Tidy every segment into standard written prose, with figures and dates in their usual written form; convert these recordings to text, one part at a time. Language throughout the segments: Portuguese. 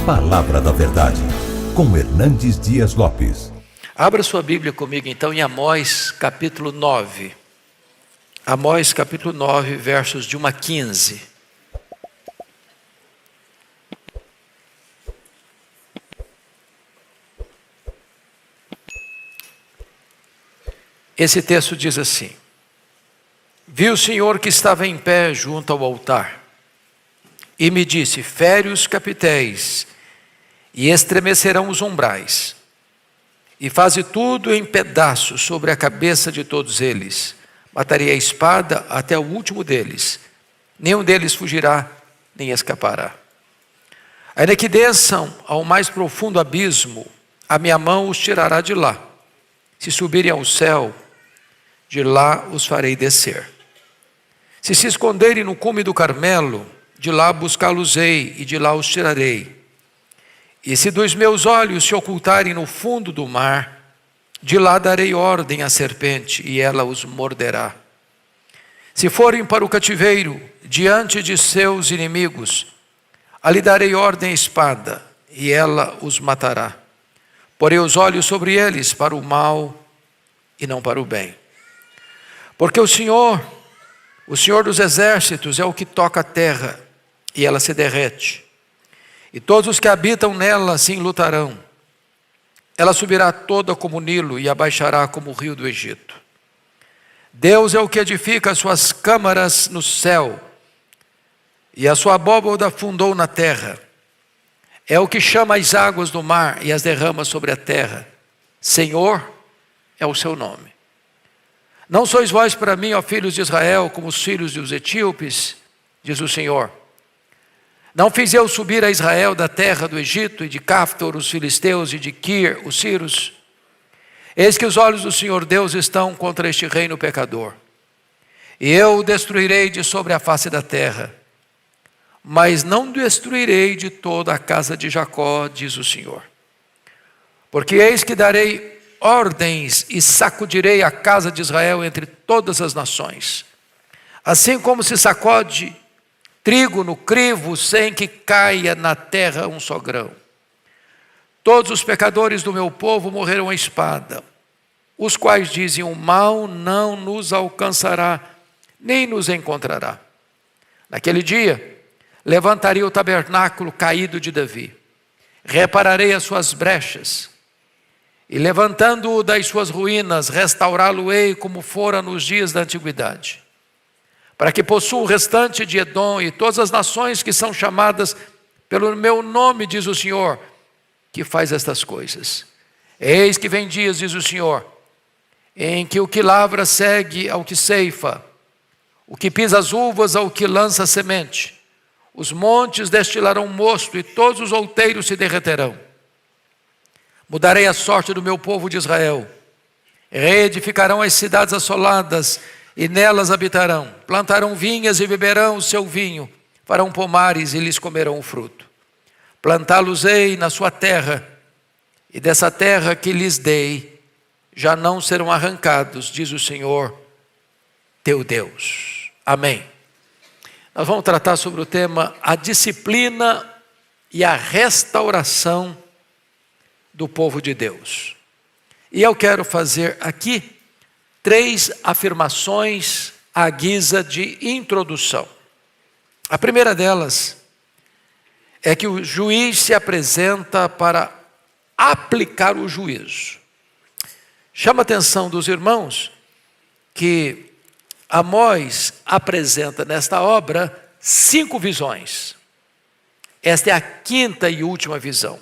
Palavra da Verdade, com Hernandes Dias Lopes. Abra sua Bíblia comigo então em Amós capítulo 9. Amós capítulo 9, versos de 1 a 15. Esse texto diz assim: Vi o Senhor que estava em pé junto ao altar, e me disse: fere os capitéis, e estremecerão os umbrais, e faze tudo em pedaços sobre a cabeça de todos eles. Matarei a espada até o último deles, nenhum deles fugirá, nem escapará. Ainda que desçam ao mais profundo abismo, a minha mão os tirará de lá. Se subirem ao céu, de lá os farei descer. Se esconderem no cume do Carmelo, de lá buscá-los-ei e de lá os tirarei. E se dos meus olhos se ocultarem no fundo do mar, de lá darei ordem à serpente e ela os morderá. Se forem para o cativeiro, diante de seus inimigos, ali darei ordem à espada e ela os matará. Porei os olhos sobre eles para o mal e não para o bem. Porque o Senhor dos exércitos é o que toca a terra e ela se derrete. E todos os que habitam nela se enlutarão. Ela subirá toda como o Nilo e abaixará como o rio do Egito. Deus é o que edifica as suas câmaras no céu, e a sua abóbada fundou na terra. É o que chama as águas do mar e as derrama sobre a terra. Senhor é o seu nome. Não sois vós para mim, ó filhos de Israel, como os filhos dos etíopes, diz o Senhor. Não fiz eu subir a Israel da terra do Egito, e de Caftor os filisteus, e de Quir os sírios? Eis que os olhos do Senhor Deus estão contra este reino pecador, e eu o destruirei de sobre a face da terra, mas não destruirei de toda a casa de Jacó, diz o Senhor. Porque eis que darei ordens e sacudirei a casa de Israel entre todas as nações, assim como se sacode trigo no crivo sem que caia na terra um só grão. Todos os pecadores do meu povo morrerão à espada, os quais dizem: o mal não nos alcançará, nem nos encontrará. Naquele dia, levantarei o tabernáculo caído de Davi, repararei as suas brechas, e levantando-o das suas ruínas, restaurá-lo-ei como fora nos dias da antiguidade, para que possua o restante de Edom e todas as nações que são chamadas pelo meu nome, diz o Senhor, que faz estas coisas. Eis que vem dias, diz o Senhor, em que o que lavra segue ao que ceifa, o que pisa as uvas ao que lança a semente. Os montes destilarão mosto e todos os outeiros se derreterão. Mudarei a sorte do meu povo de Israel. Reedificarão as cidades assoladas e nelas habitarão. Plantarão vinhas e beberão o seu vinho. Farão pomares e lhes comerão o fruto. Plantá-los-ei na sua terra, e dessa terra que lhes dei, já não serão arrancados, diz o Senhor teu Deus. Amém. Nós vamos tratar sobre o tema a disciplina e a restauração do povo de Deus. E eu quero fazer aqui 3 afirmações à guisa de introdução. A primeira delas é que o juiz se apresenta para aplicar o juízo. Chama a atenção dos irmãos que Amós apresenta nesta obra 5 visões. Esta é a 5ª e última visão.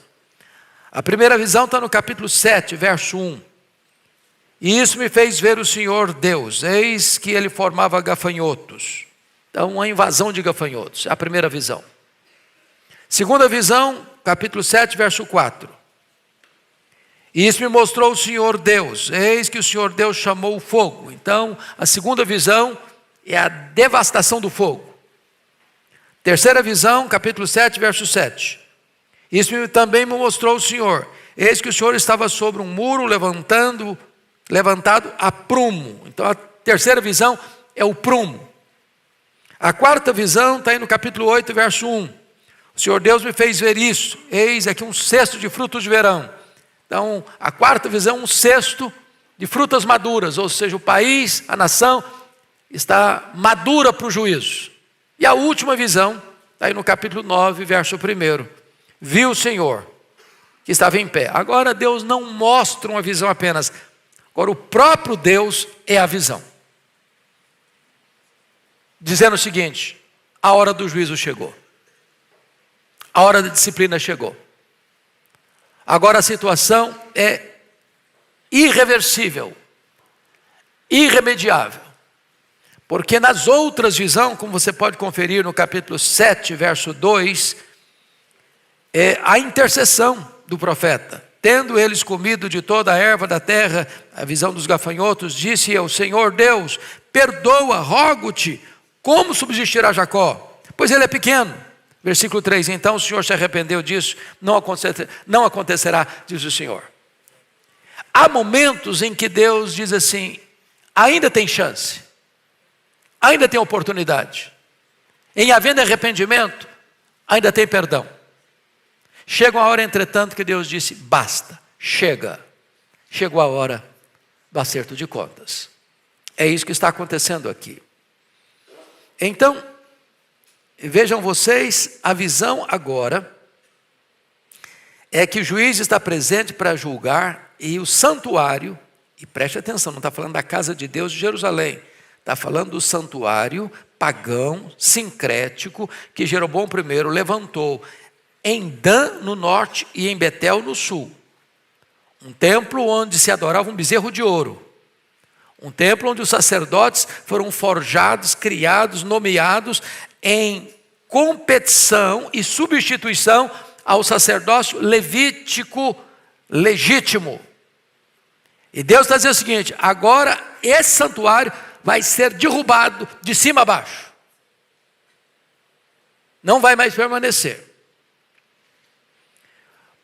A primeira visão está no capítulo 7, verso 1. E isso me fez ver o Senhor Deus, eis que ele formava gafanhotos. Então, uma invasão de gafanhotos, é a primeira visão. Segunda visão, capítulo 7, verso 4. E isso me mostrou o Senhor Deus, eis que o Senhor Deus chamou o fogo. Então, a segunda visão é a devastação do fogo. Terceira visão, capítulo 7, verso 7. Isso também me mostrou o Senhor, eis que o Senhor estava sobre um muro levantado a prumo. Então, a terceira visão é o prumo. A quarta visão está aí no capítulo 8, verso 1. O Senhor Deus me fez ver isso. Eis aqui um cesto de frutos de verão. Então, a quarta visão, um cesto de frutas maduras, ou seja, o país, a nação, está madura para o juízo. E a última visão, está aí no capítulo 9, verso 1. Viu o Senhor que estava em pé. Agora Deus não mostra uma visão apenas. Agora o próprio Deus é a visão. Dizendo o seguinte: a hora do juízo chegou. A hora da disciplina chegou. Agora a situação é irreversível, irremediável. Porque nas outras visões, como você pode conferir no capítulo 7, verso 2, é a intercessão do profeta. Tendo eles comido de toda a erva da terra, a visão dos gafanhotos, disse eu: Senhor Deus, perdoa, rogo-te, como subsistirá Jacó? Pois ele é pequeno. Versículo 3, então o Senhor se arrependeu disso, não acontecerá, diz o Senhor. Há momentos em que Deus diz assim: ainda tem chance, ainda tem oportunidade. Em havendo arrependimento, ainda tem perdão. Chega uma hora, entretanto, que Deus disse: basta, chega. Chegou a hora do acerto de contas. É isso que está acontecendo aqui. Então, vejam vocês, a visão agora é que o juiz está presente para julgar e o santuário, e preste atenção, não está falando da casa de Deus de Jerusalém, está falando do santuário pagão, sincrético, que Jeroboão I levantou em Dan no norte e em Betel no sul. Um templo onde se adorava um bezerro de ouro. Um templo onde os sacerdotes foram forjados, criados, nomeados em competição e substituição ao sacerdócio levítico legítimo. E Deus está dizendo o seguinte: agora esse santuário vai ser derrubado de cima a baixo. Não vai mais permanecer.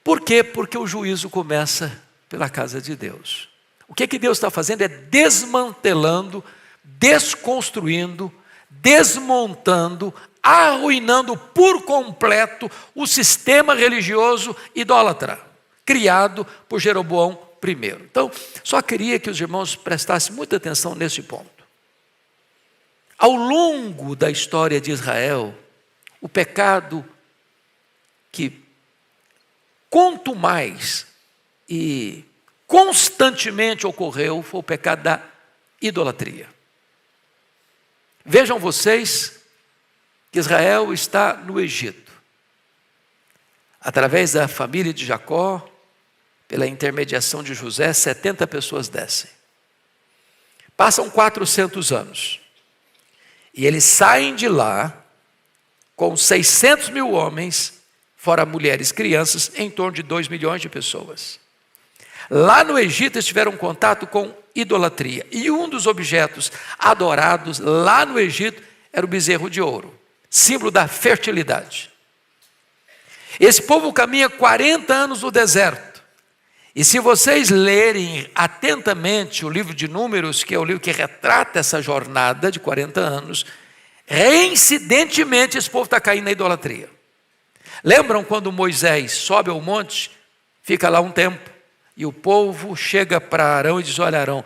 Por quê? Porque o juízo começa pela casa de Deus. O que Deus está fazendo é desmantelando, desconstruindo, desmontando, arruinando por completo o sistema religioso idólatra, criado por Jeroboão I. Então, só queria que os irmãos prestassem muita atenção nesse ponto. Ao longo da história de Israel, o pecado que quanto mais e constantemente ocorreu foi o pecado da idolatria. Vejam vocês que Israel está no Egito. Através da família de Jacó, pela intermediação de José, 70 pessoas descem. Passam 400 anos. E eles saem de lá com 600 mil homens, fora mulheres e crianças, em torno de 2 milhões de pessoas. Lá no Egito eles tiveram contato com idolatria. E um dos objetos adorados lá no Egito era o bezerro de ouro, símbolo da fertilidade. Esse povo caminha 40 anos no deserto. E se vocês lerem atentamente o livro de Números, que é o livro que retrata essa jornada de 40 anos, reincidentemente esse povo está caindo na idolatria. Lembram quando Moisés sobe ao monte, fica lá um tempo, e o povo chega para Arão e diz: olha, Arão,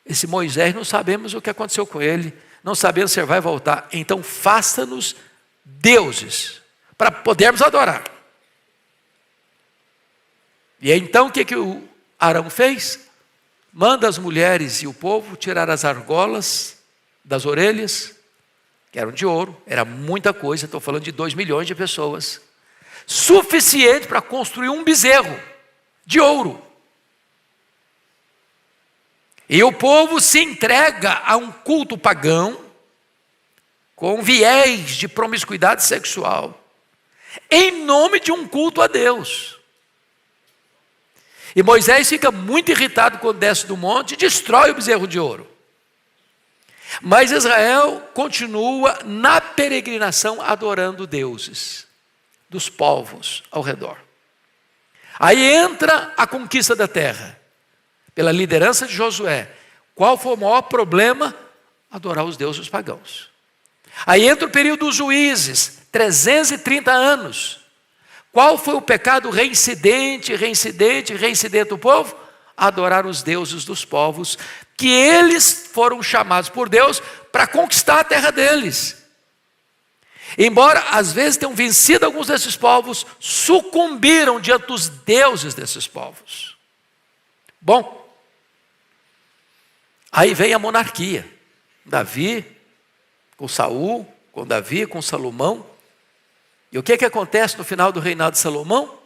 esse Moisés não sabemos o que aconteceu com ele, não sabemos se ele vai voltar, então faça-nos deuses, para podermos adorar. E então o que o Arão fez? Manda as mulheres e o povo tirar as argolas das orelhas, que eram de ouro, era muita coisa, estou falando de 2 milhões de pessoas, suficiente para construir um bezerro de ouro. E o povo se entrega a um culto pagão, com viés de promiscuidade sexual, em nome de um culto a Deus. E Moisés fica muito irritado quando desce do monte e destrói o bezerro de ouro. Mas Israel continua na peregrinação adorando deuses dos povos ao redor. Aí entra a conquista da terra, pela liderança de Josué. Qual foi o maior problema? Adorar os deuses pagãos. Aí entra o período dos juízes, 330 anos, Qual foi o pecado reincidente do povo? Adorar os deuses dos povos, que eles foram chamados por Deus para conquistar a terra deles. Embora às vezes tenham vencido alguns desses povos, sucumbiram diante dos deuses desses povos. Bom, aí vem a monarquia. Davi com Saul, com Davi, com Salomão. E o que acontece no final do reinado de Salomão?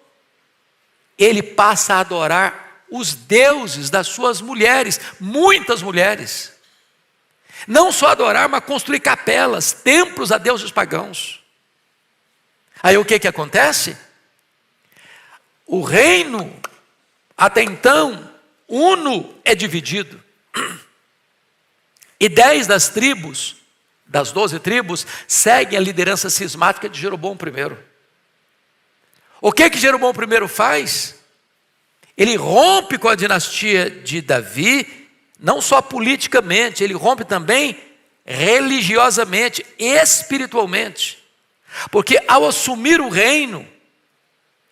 Ele passa a adorar os deuses das suas mulheres, muitas mulheres. Não só adorar, mas construir capelas, templos a deuses pagãos. Aí o que acontece? O reino, até então, uno, é dividido. E 10 das tribos, das 12 tribos, seguem a liderança cismática de Jeroboão I. O que Jeroboão I faz? Ele rompe com a dinastia de Davi, não só politicamente, ele rompe também religiosamente, espiritualmente. Porque ao assumir o reino,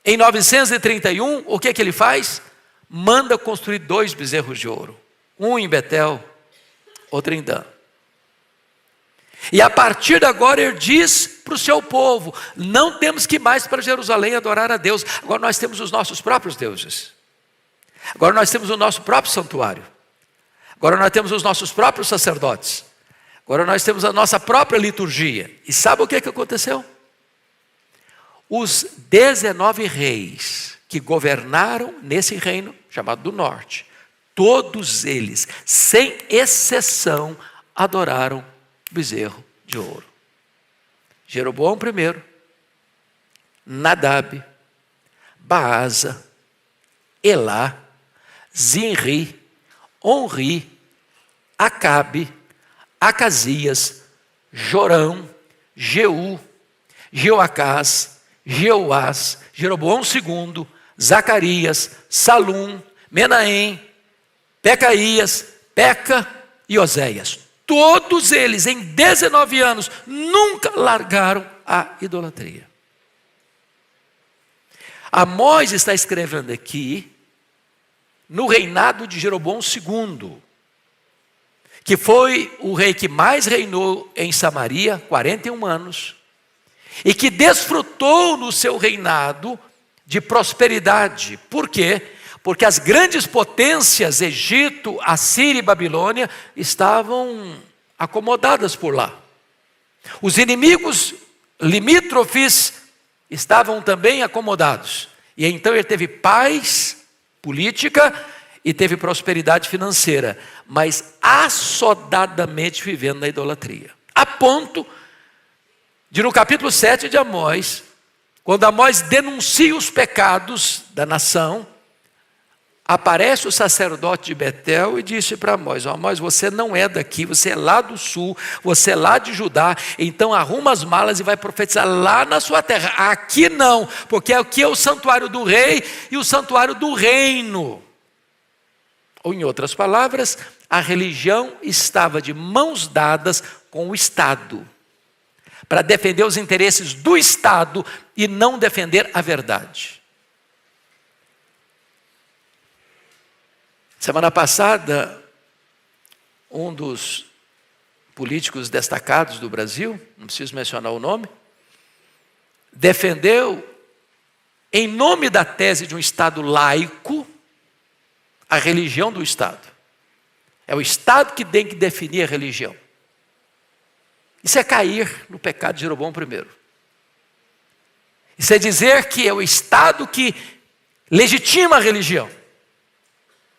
em 931, o que ele faz? Manda construir 2 bezerros de ouro. Um em Betel, outro em Dan. E a partir de agora ele diz para o seu povo: não temos que ir mais para Jerusalém adorar a Deus. Agora nós temos os nossos próprios deuses. Agora nós temos o nosso próprio santuário. Agora nós temos os nossos próprios sacerdotes. Agora nós temos a nossa própria liturgia. E sabe o que aconteceu? Os 19 reis que governaram nesse reino chamado do norte, todos eles, sem exceção, adoraram bezerro de ouro. Jeroboão I, Nadab, Baasa, Elá, Zinri, Onri, Acabe, Acasias, Jorão, Jeú, Jeoacás, Jeoás, Jeroboão II, Zacarias, Salum, Menahem, Pecaías, Peca e Oséias. Todos eles, em 19 anos, nunca largaram a idolatria. Amós está escrevendo aqui no reinado de Jeroboão II, que foi o rei que mais reinou em Samaria, 41 anos, e que desfrutou no seu reinado de prosperidade. Por quê? Porque as grandes potências, Egito, Assíria e Babilônia, estavam acomodadas por lá. Os inimigos limítrofes estavam também acomodados. E então ele teve paz política e teve prosperidade financeira, mas assodadamente vivendo na idolatria. A ponto de, no capítulo 7 de Amós, quando Amós denuncia os pecados da nação, aparece o sacerdote de Betel e disse para Amós: Amós, você não é daqui, você é lá do sul, você é lá de Judá, então arruma as malas e vai profetizar lá na sua terra. Aqui não, porque aqui é o santuário do rei e o santuário do reino. Ou em outras palavras, a religião estava de mãos dadas com o Estado, para defender os interesses do Estado e não defender a verdade. Semana passada, um dos políticos destacados do Brasil, não preciso mencionar o nome, defendeu, em nome da tese de um Estado laico, a religião do Estado. É o Estado que tem que definir a religião. Isso é cair no pecado de Jeroboão I. Isso é dizer que é o Estado que legitima a religião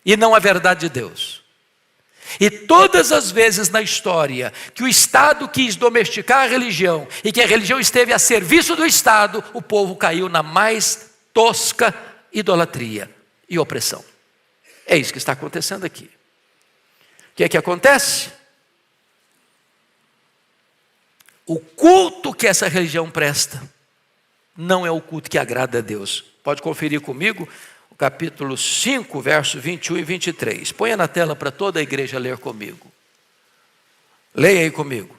e não a verdade de Deus. E todas as vezes na história que o Estado quis domesticar a religião e que a religião esteve a serviço do Estado, o povo caiu na mais tosca idolatria e opressão. É isso que está acontecendo aqui. O que é que acontece? O culto que essa religião presta não é o culto que agrada a Deus. Pode conferir comigo o capítulo 5, verso 21 e 23. Ponha na tela para toda a igreja ler comigo. Leia aí comigo.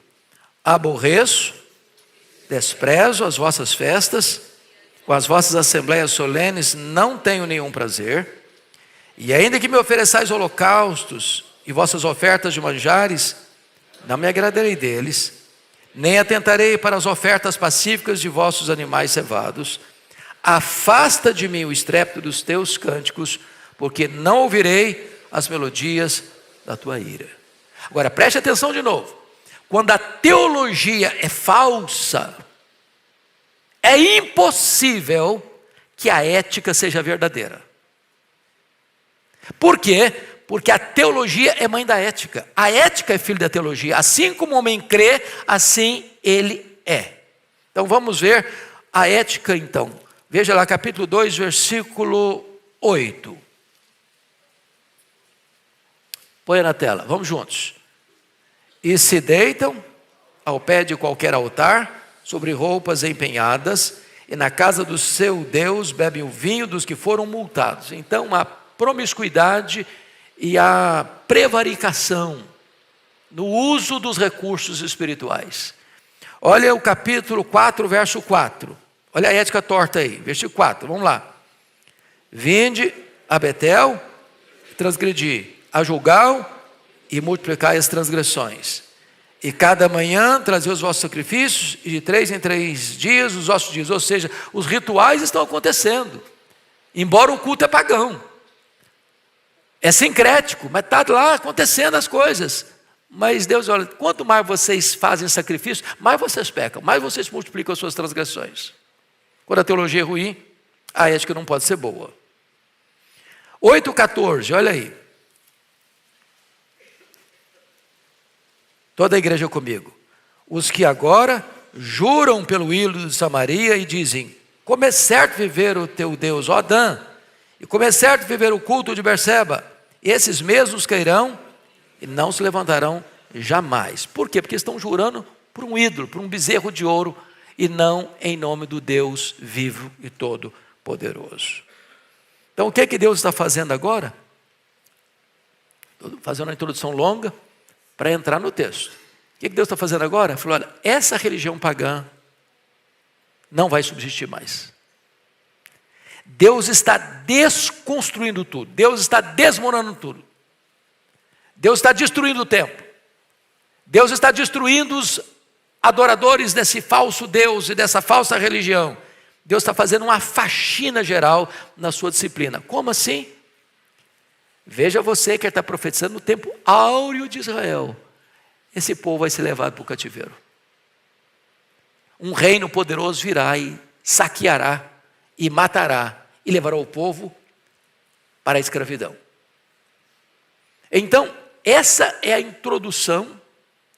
Aborreço, desprezo as vossas festas Com as vossas assembleias solenes não tenho nenhum prazer, e ainda que me ofereçais holocaustos e vossas ofertas de manjares, não me agradarei deles, nem atentarei para as ofertas pacíficas de vossos animais cevados. Afasta de mim o estrépito dos teus cânticos, porque não ouvirei as melodias da tua ira. Agora preste atenção de novo. Quando a teologia é falsa, é impossível que a ética seja verdadeira. Por quê? Porque a teologia é mãe da ética. A ética é filho da teologia. Assim como o homem crê, assim ele é. Então vamos ver a ética então. Veja lá capítulo 2, versículo 8. Põe na tela, vamos juntos. E se deitam ao pé de qualquer altar, sobre roupas empenhadas, e na casa do seu Deus bebem o vinho dos que foram multados. Então a promiscuidade e a prevaricação no uso dos recursos espirituais. Olha o capítulo 4, verso 4. Olha a ética torta aí, versículo 4, vamos lá. Vinde a Betel, transgredi, a Gilgal e multiplicai as transgressões. E cada manhã trazei os vossos sacrifícios, e de 3 em 3 dias os vossos dias. Ou seja, os rituais estão acontecendo, embora o culto é pagão. É sincrético, mas está lá acontecendo as coisas. Mas Deus olha, quanto mais vocês fazem sacrifício, mais vocês pecam, mais vocês multiplicam as suas transgressões. Quando a teologia é ruim, a ética não pode ser boa. 8,14, olha aí. Toda a igreja comigo. Os que agora juram pelo ídolo de Samaria e dizem, como é certo viver o teu Deus, ó Dan, e como é certo viver o culto de Berseba, esses mesmos cairão e não se levantarão jamais. Por quê? Porque estão jurando por um ídolo, por um bezerro de ouro, e não em nome do Deus vivo e todo-poderoso. Então o que é que Deus está fazendo agora? Estou fazendo uma introdução longa para entrar no texto. O que Deus está fazendo agora? Ele falou, olha, essa religião pagã não vai subsistir mais. Deus está desconstruindo tudo. Deus está desmoronando tudo. Deus está destruindo o templo. Deus está destruindo os adoradores desse falso Deus e dessa falsa religião. Deus está fazendo uma faxina geral na sua disciplina. Como assim? Veja você que está profetizando no tempo áureo de Israel. Esse povo vai ser levado para o cativeiro. Um reino poderoso virá e saqueará e matará e levará o povo para a escravidão. Então, essa é a introdução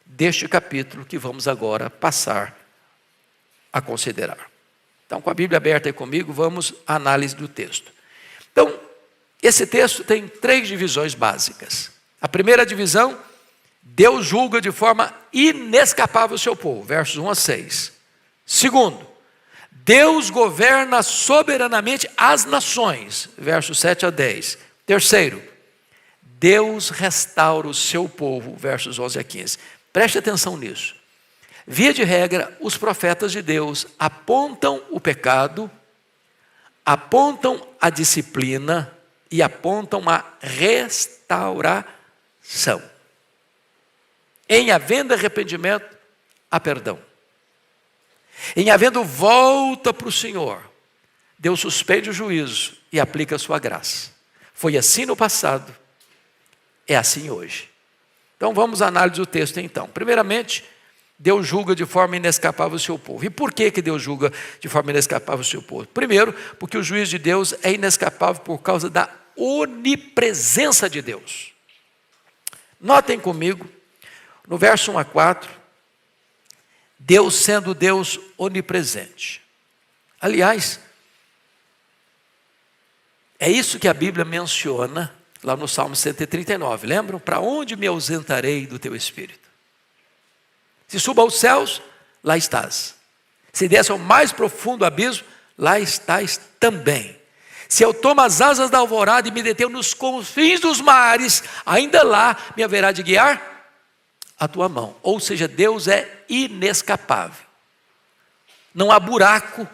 deste capítulo que vamos agora passar a considerar. Então, com a Bíblia aberta aí comigo, vamos à análise do texto. Então, esse texto tem 3 divisões básicas. A primeira divisão, Deus julga de forma inescapável o seu povo, versos 1 a 6. Segundo, Deus governa soberanamente as nações, versos 7 a 10. Terceiro, Deus restaura o seu povo, versos 11 a 15. Preste atenção nisso. Via de regra, os profetas de Deus apontam o pecado, apontam a disciplina e apontam a restauração. Em havendo arrependimento, há perdão. Em havendo volta para o Senhor, Deus suspende o juízo e aplica a sua graça. Foi assim no passado, é assim hoje. Então vamos à análise do texto então. Primeiramente, Deus julga de forma inescapável o seu povo. E por que Deus julga de forma inescapável o seu povo? Primeiro, porque o juízo de Deus é inescapável por causa da onipresença de Deus. Notem comigo, no verso 1 a 4, Deus sendo Deus onipresente. Aliás, é isso que a Bíblia menciona lá no Salmo 139. Lembram? Para onde me ausentarei do teu Espírito? Se suba aos céus, lá estás. Se desce ao mais profundo abismo, lá estás também. Se eu tomo as asas da alvorada e me detenho nos confins dos mares, ainda lá me haverá de guiar a tua mão. Ou seja, Deus é inescapável. Não há buraco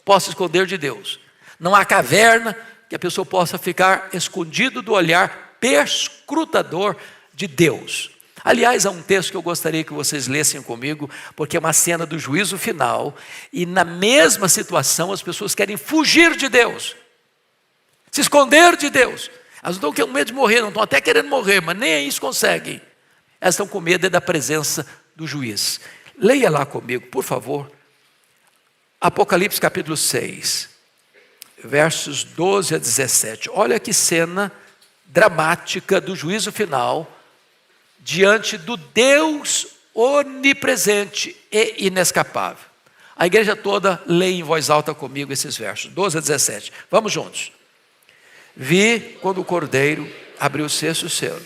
possa esconder de Deus. Não há caverna que a pessoa possa ficar escondido do olhar perscrutador de Deus. Aliás, há um texto que eu gostaria que vocês lessem comigo, porque é uma cena do juízo final, e na mesma situação as pessoas querem fugir de Deus, se esconder de Deus. Elas não estão com medo de morrer, não estão até querendo morrer, mas nem isso conseguem. Elas estão com medo da presença do juiz. Leia lá comigo, por favor, Apocalipse capítulo 6, versos 12 a 17. Olha que cena dramática do juízo final, diante do Deus onipresente e inescapável. A igreja toda lê em voz alta comigo esses versos, 12 a 17. Vamos juntos. Vi quando o Cordeiro abriu o sexto selo,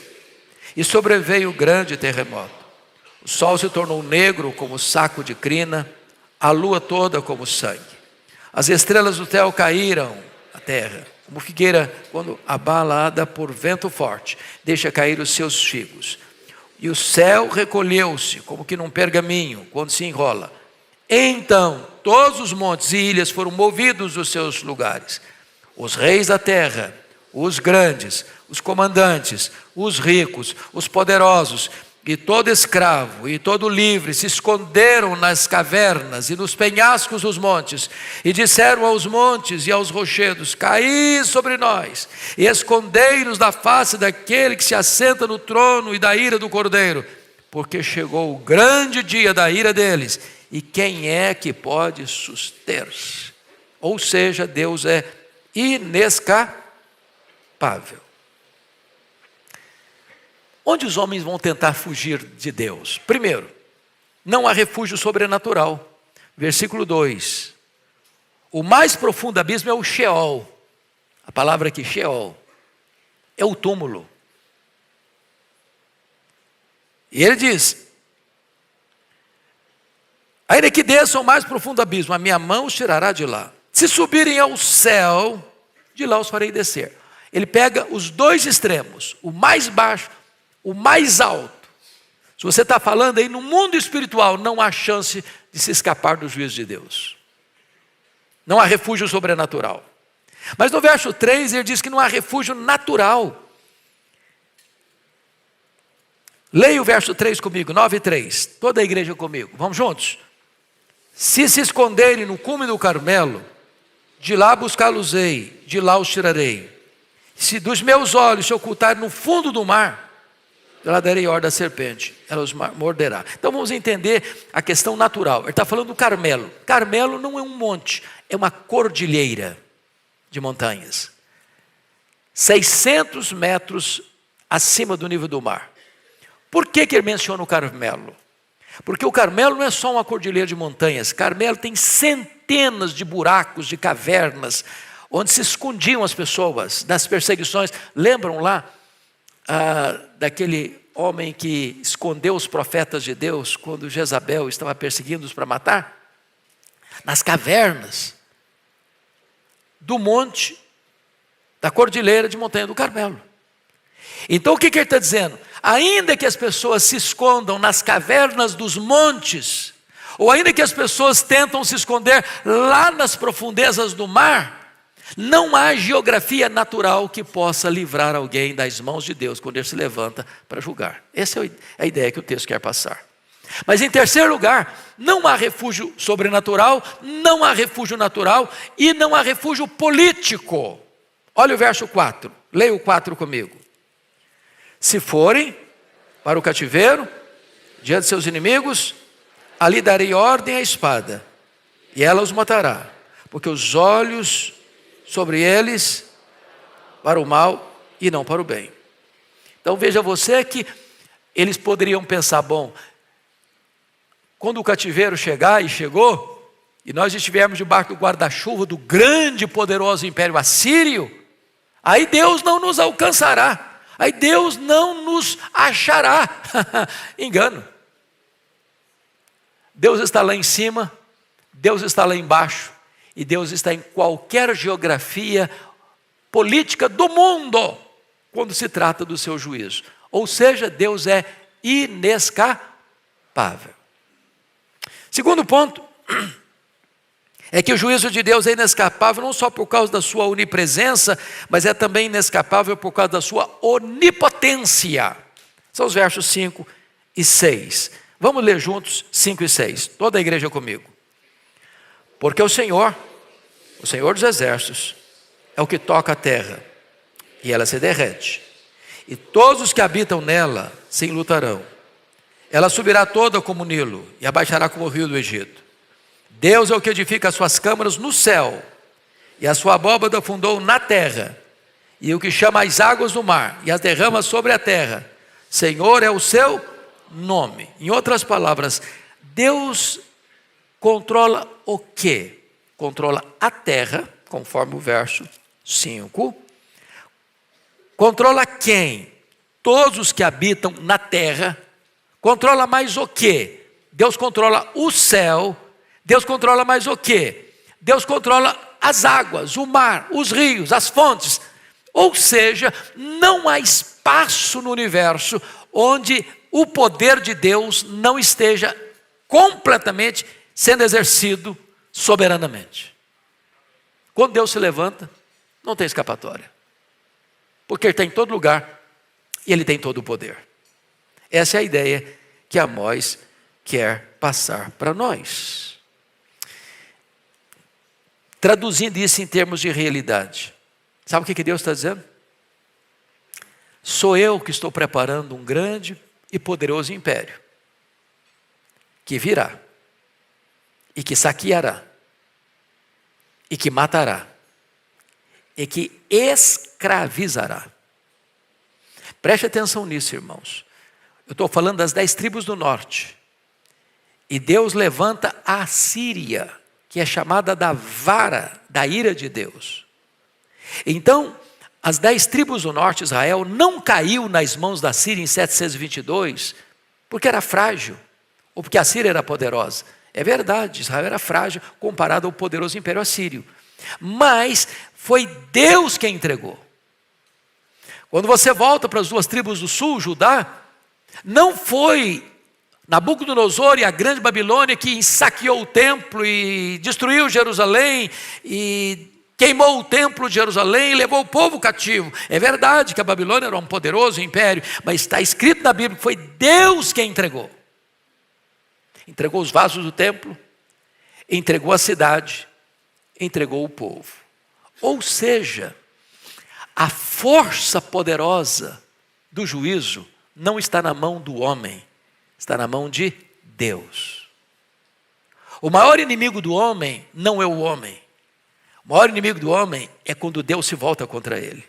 e sobreveio grande terremoto. O sol se tornou negro como saco de crina, a lua toda como sangue. As estrelas do céu caíram à terra, como figueira quando abalada por vento forte, deixa cair os seus figos. E o céu recolheu-se, como que num pergaminho, quando se enrola. Então, todos os montes e ilhas foram movidos dos seus lugares. Os reis da terra, os grandes, os comandantes, os ricos, os poderosos, e todo escravo e todo livre se esconderam nas cavernas e nos penhascos dos montes, e disseram aos montes e aos rochedos: caí sobre nós, e escondei-nos da face daquele que se assenta no trono e da ira do Cordeiro, porque chegou o grande dia da ira deles, e quem é que pode suster-se? Ou seja, Deus é inescapável. Onde os homens vão tentar fugir de Deus? Primeiro, não há refúgio sobrenatural. Versículo 2. O mais profundo abismo é o Sheol. A palavra aqui, Sheol, é o túmulo. E ele diz: ainda que desça o mais profundo abismo, a minha mão os tirará de lá. Se subirem ao céu, de lá os farei descer. Ele pega os dois extremos, o mais baixo, o mais alto. Se você está falando aí no mundo espiritual, não há chance de se escapar do juízo de Deus. Não há refúgio sobrenatural. Mas no verso 3 ele diz que não há refúgio natural. Leia o verso 3 comigo, 9:3. Toda a igreja comigo, vamos juntos? Se esconderem no cume do Carmelo, de lá buscá-los-ei, de lá os tirarei. Se dos meus olhos se ocultarem no fundo do mar, eu lá darei ordem à serpente, ela os morderá. Então vamos entender a questão natural. Ele está falando do Carmelo. Carmelo não é um monte, é uma cordilheira de montanhas. 600 metros acima do nível do mar. Por que ele menciona o Carmelo? Porque o Carmelo não é só uma cordilheira de montanhas. Carmelo tem centenas de buracos, de cavernas, onde se escondiam as pessoas das perseguições. Lembram lá daquele homem que escondeu os profetas de Deus quando Jezabel estava perseguindo-os para matar? Nas cavernas do monte, da cordilheira de montanha do Carmelo. Então o que ele está dizendo? Ainda que as pessoas se escondam nas cavernas dos montes, ou ainda que as pessoas tentam se esconder lá nas profundezas do mar, não há geografia natural que possa livrar alguém das mãos de Deus quando ele se levanta para julgar. Essa é a ideia que o texto quer passar. Mas em terceiro lugar, não há refúgio sobrenatural, não há refúgio natural e não há refúgio político. Olha o verso 4, leia o 4 comigo. Se forem para o cativeiro, diante de seus inimigos, ali darei ordem à espada, e ela os matará, porque os olhos sobre eles para o mal e não para o bem. Então veja você que eles poderiam pensar, bom, quando o cativeiro chegar, e chegou, e nós estivermos debaixo do guarda-chuva do grande e poderoso império assírio, aí Deus não nos alcançará. Aí Deus não nos achará. Engano. Deus está lá em cima, Deus está lá embaixo, e Deus está em qualquer geografia política do mundo, quando se trata do seu juízo. Ou seja, Deus é inescapável. Segundo ponto, É que o juízo de Deus é inescapável não só por causa da sua onipresença, mas é também inescapável por causa da sua onipotência. São os versos 5 e 6. Vamos ler juntos 5 e 6. Toda a igreja comigo. Porque o Senhor dos exércitos, é o que toca a terra, e ela se derrete. E todos os que habitam nela se enlutarão. Ela subirá toda como o Nilo, e abaixará como o rio do Egito. Deus é o que edifica as suas câmaras no céu, e a sua abóbada fundou na terra, e o que chama as águas do mar, e as derrama sobre a terra. Senhor é o seu nome. Em outras palavras, Deus controla o quê? Controla a terra, conforme o verso 5. Controla quem? Todos os que habitam na terra. Controla mais o quê? Deus controla o céu. Deus controla mais o quê? Deus controla as águas, o mar, os rios, as fontes. Ou seja, não há espaço no universo onde o poder de Deus não esteja completamente sendo exercido soberanamente. Quando Deus se levanta, não tem escapatória. Porque Ele está em todo lugar e Ele tem todo o poder. Essa é a ideia que Amós quer passar para nós. Traduzindo isso em termos de realidade. Sabe o que Deus está dizendo? Sou eu que estou preparando um grande e poderoso império, que virá, e que saqueará, e que matará, e que escravizará. Preste atenção nisso, irmãos. Eu estou falando das 10 tribos do norte. E Deus levanta a Síria, que é chamada da vara da ira de Deus. Então, as 10 tribos do norte de Israel não caiu nas mãos da Síria em 722, porque era frágil, ou porque a Síria era poderosa. É verdade, Israel era frágil comparado ao poderoso império assírio. Mas foi Deus quem entregou. Quando você volta para as 2 tribos do sul, Judá, não foi Nabucodonosor e a grande Babilônia que saqueou o templo e destruiu Jerusalém e queimou o templo de Jerusalém e levou o povo cativo. É verdade que a Babilônia era um poderoso império, mas está escrito na Bíblia que foi Deus quem entregou. Entregou os vasos do templo, entregou a cidade, entregou o povo. Ou seja, a força poderosa do juízo não está na mão do homem, está na mão de Deus. O maior inimigo do homem não é o homem. O maior inimigo do homem é quando Deus se volta contra ele.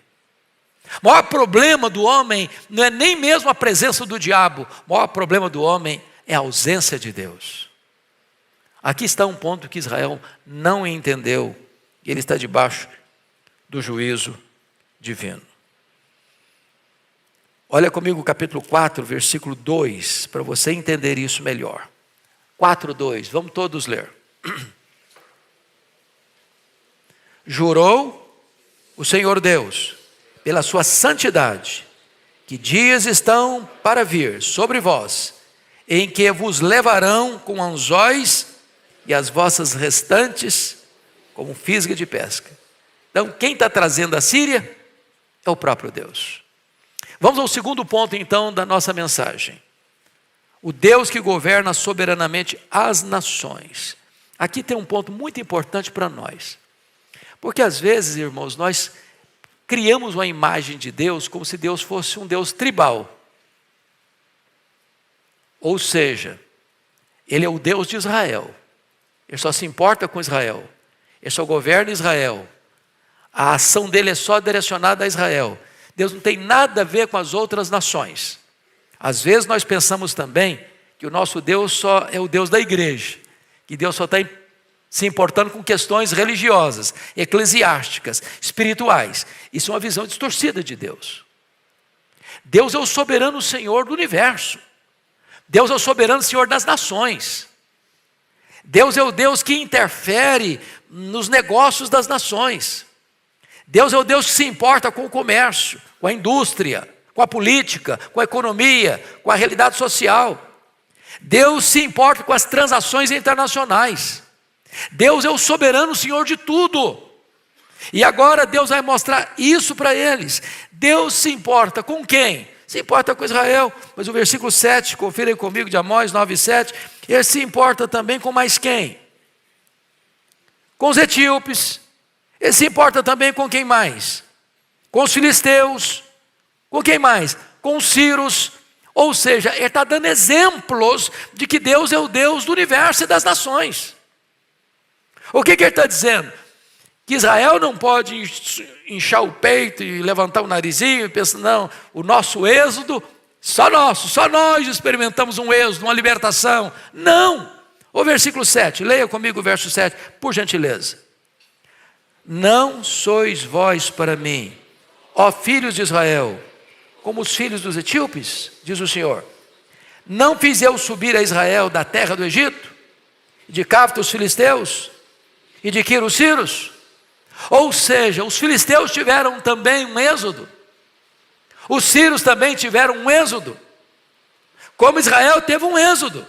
O maior problema do homem não é nem mesmo a presença do diabo. O maior problema do homem é a ausência de Deus. Aqui está um ponto que Israel não entendeu. Ele está debaixo do juízo divino. Olha comigo o capítulo 4, versículo 2, para você entender isso melhor. 4:2, vamos todos ler. Jurou o Senhor Deus, pela sua santidade, que dias estão para vir sobre vós, em que vos levarão com anzóis e as vossas restantes como fisga de pesca. Então, quem está trazendo a Síria é o próprio Deus. Vamos ao segundo ponto, então, da nossa mensagem. O Deus que governa soberanamente as nações. Aqui tem um ponto muito importante para nós. Porque às vezes, irmãos, nós criamos uma imagem de Deus como se Deus fosse um Deus tribal. Ou seja, Ele é o Deus de Israel. Ele só se importa com Israel. Ele só governa Israel. A ação dele é só direcionada a Israel. Deus não tem nada a ver com as outras nações. Às vezes nós pensamos também que o nosso Deus só é o Deus da igreja, que Deus só está se importando com questões religiosas, eclesiásticas, espirituais. Isso é uma visão distorcida de Deus. Deus é o soberano Senhor do universo. Deus é o soberano Senhor das nações. Deus é o Deus que interfere nos negócios das nações. Deus é o Deus que se importa com o comércio, com a indústria, com a política, com a economia, com a realidade social. Deus se importa com as transações internacionais. Deus é o soberano Senhor de tudo. E agora Deus vai mostrar isso para eles. Deus se importa com quem? Se importa com Israel. Mas o versículo 7, confirem comigo, de Amós 9:7, ele se importa também com mais quem? Com os etíopes. Ele se importa também com quem mais? Com os filisteus. Com quem mais? Com os sírios. Ou seja, ele está dando exemplos de que Deus é o Deus do universo e das nações. O que ele está dizendo? Que Israel não pode inchar o peito e levantar o narizinho e pensar, não, o nosso êxodo, só nós experimentamos um êxodo, uma libertação. Não! O versículo 7, leia comigo o verso 7, por gentileza. Não sois vós para mim, ó filhos de Israel, como os filhos dos etíopes, diz o Senhor. Não fiz eu subir a Israel da terra do Egito, de Cáfta os filisteus, e de Quiro os sírios? Ou seja, os filisteus tiveram também um êxodo, os sírios também tiveram um êxodo, como Israel teve um êxodo.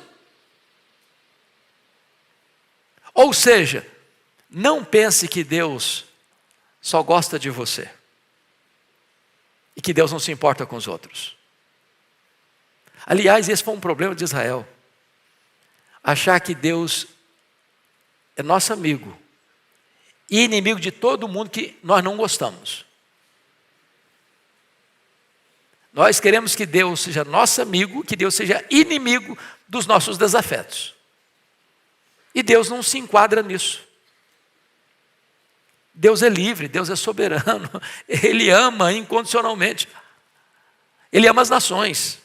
Ou seja, não pense que Deus só gosta de você e que Deus não se importa com os outros. Aliás, esse foi um problema de Israel, achar que Deus é nosso amigo e inimigo de todo mundo que nós não gostamos. Nós queremos que Deus seja nosso amigo, que Deus seja inimigo dos nossos desafetos. E Deus não se enquadra nisso. Deus é livre, Deus é soberano, Ele ama incondicionalmente. Ele ama as nações.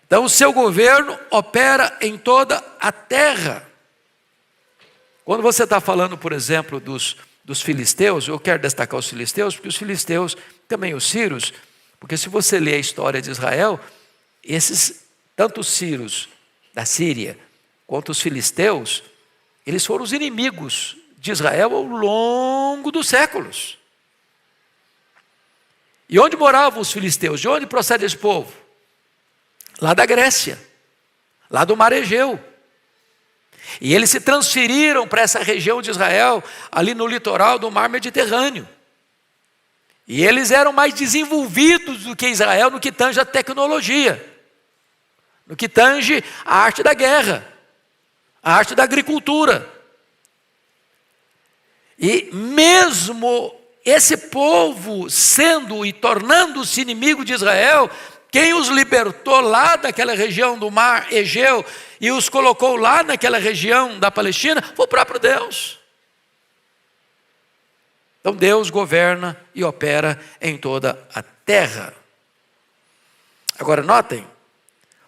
Então o seu governo opera em toda a terra. Quando você está falando, por exemplo, dos filisteus, eu quero destacar os filisteus, porque os filisteus, também os sírios, porque se você ler a história de Israel, tanto os sírios da Síria, quanto os filisteus, eles foram os inimigos de Israel ao longo dos séculos. E onde moravam os filisteus? De onde procede esse povo? Lá da Grécia, lá do Mar Egeu. E eles se transferiram para essa região de Israel, ali no litoral do Mar Mediterrâneo. E eles eram mais desenvolvidos do que Israel no que tange a tecnologia, no que tange a arte da guerra, a arte da agricultura. E mesmo esse povo sendo e tornando-se inimigo de Israel, quem os libertou lá daquela região do Mar Egeu e os colocou lá naquela região da Palestina foi o próprio Deus. Então Deus governa e opera em toda a terra. Agora notem,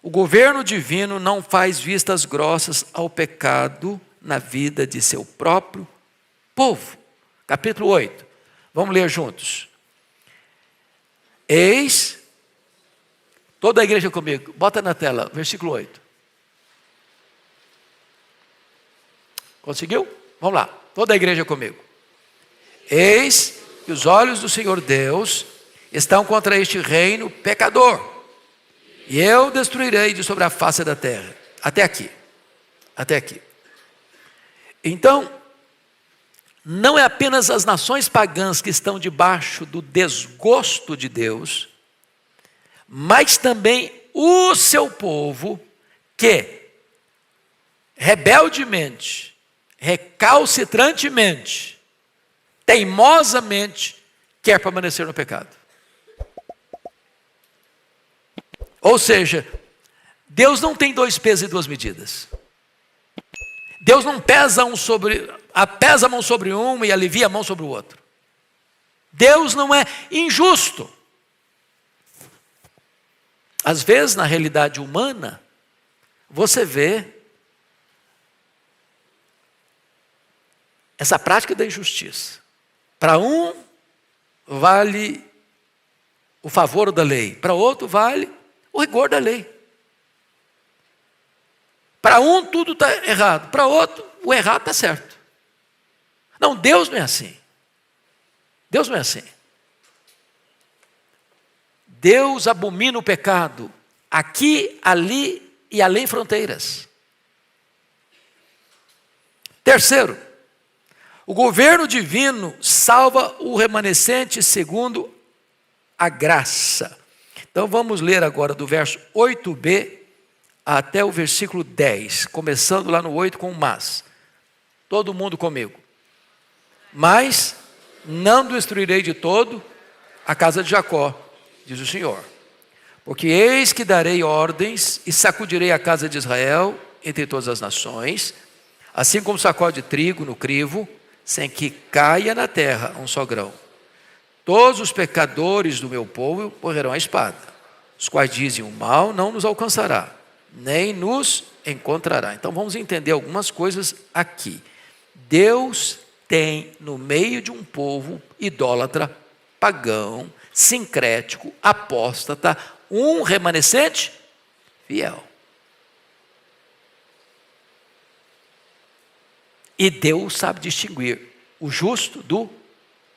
o governo divino não faz vistas grossas ao pecado na vida de seu próprio povo. Capítulo 8. Vamos ler juntos. Eis, toda a igreja comigo, bota na tela, versículo 8. Conseguiu? Vamos lá, toda a igreja comigo. Eis que os olhos do Senhor Deus estão contra este reino pecador, e eu destruirei de sobre a face da terra. Até aqui. Até aqui. Então, não é apenas as nações pagãs que estão debaixo do desgosto de Deus, mas também o seu povo que rebeldemente, recalcitrantemente, teimosamente quer permanecer no pecado. Ou seja, Deus não tem dois pesos e duas medidas. Deus não pesa a mão sobre um e alivia a mão sobre o outro. Deus não é injusto. Às vezes, na realidade humana, você vê essa prática da injustiça. Para um, vale o favor da lei. Para outro, vale o rigor da lei. Para um, tudo está errado. Para outro, o errado está certo. Não, Deus não é assim. Deus não é assim. Deus abomina o pecado aqui, ali e além fronteiras. Terceiro, o governo divino salva o remanescente segundo a graça. Então vamos ler agora do verso 8b até o versículo 10, começando lá no 8 com o mas. Todo mundo comigo. Mas não destruirei de todo a casa de Jacó, diz o Senhor. Porque eis que darei ordens e sacudirei a casa de Israel entre todas as nações, assim como sacode trigo no crivo, sem que caia na terra um só grão. Todos os pecadores do meu povo morrerão à espada, os quais dizem: o mal não nos alcançará, nem nos encontrará. Então vamos entender algumas coisas aqui. Deus tem no meio de um povo idólatra, pagão, sincrético, apóstata, um remanescente fiel. E Deus sabe distinguir o justo do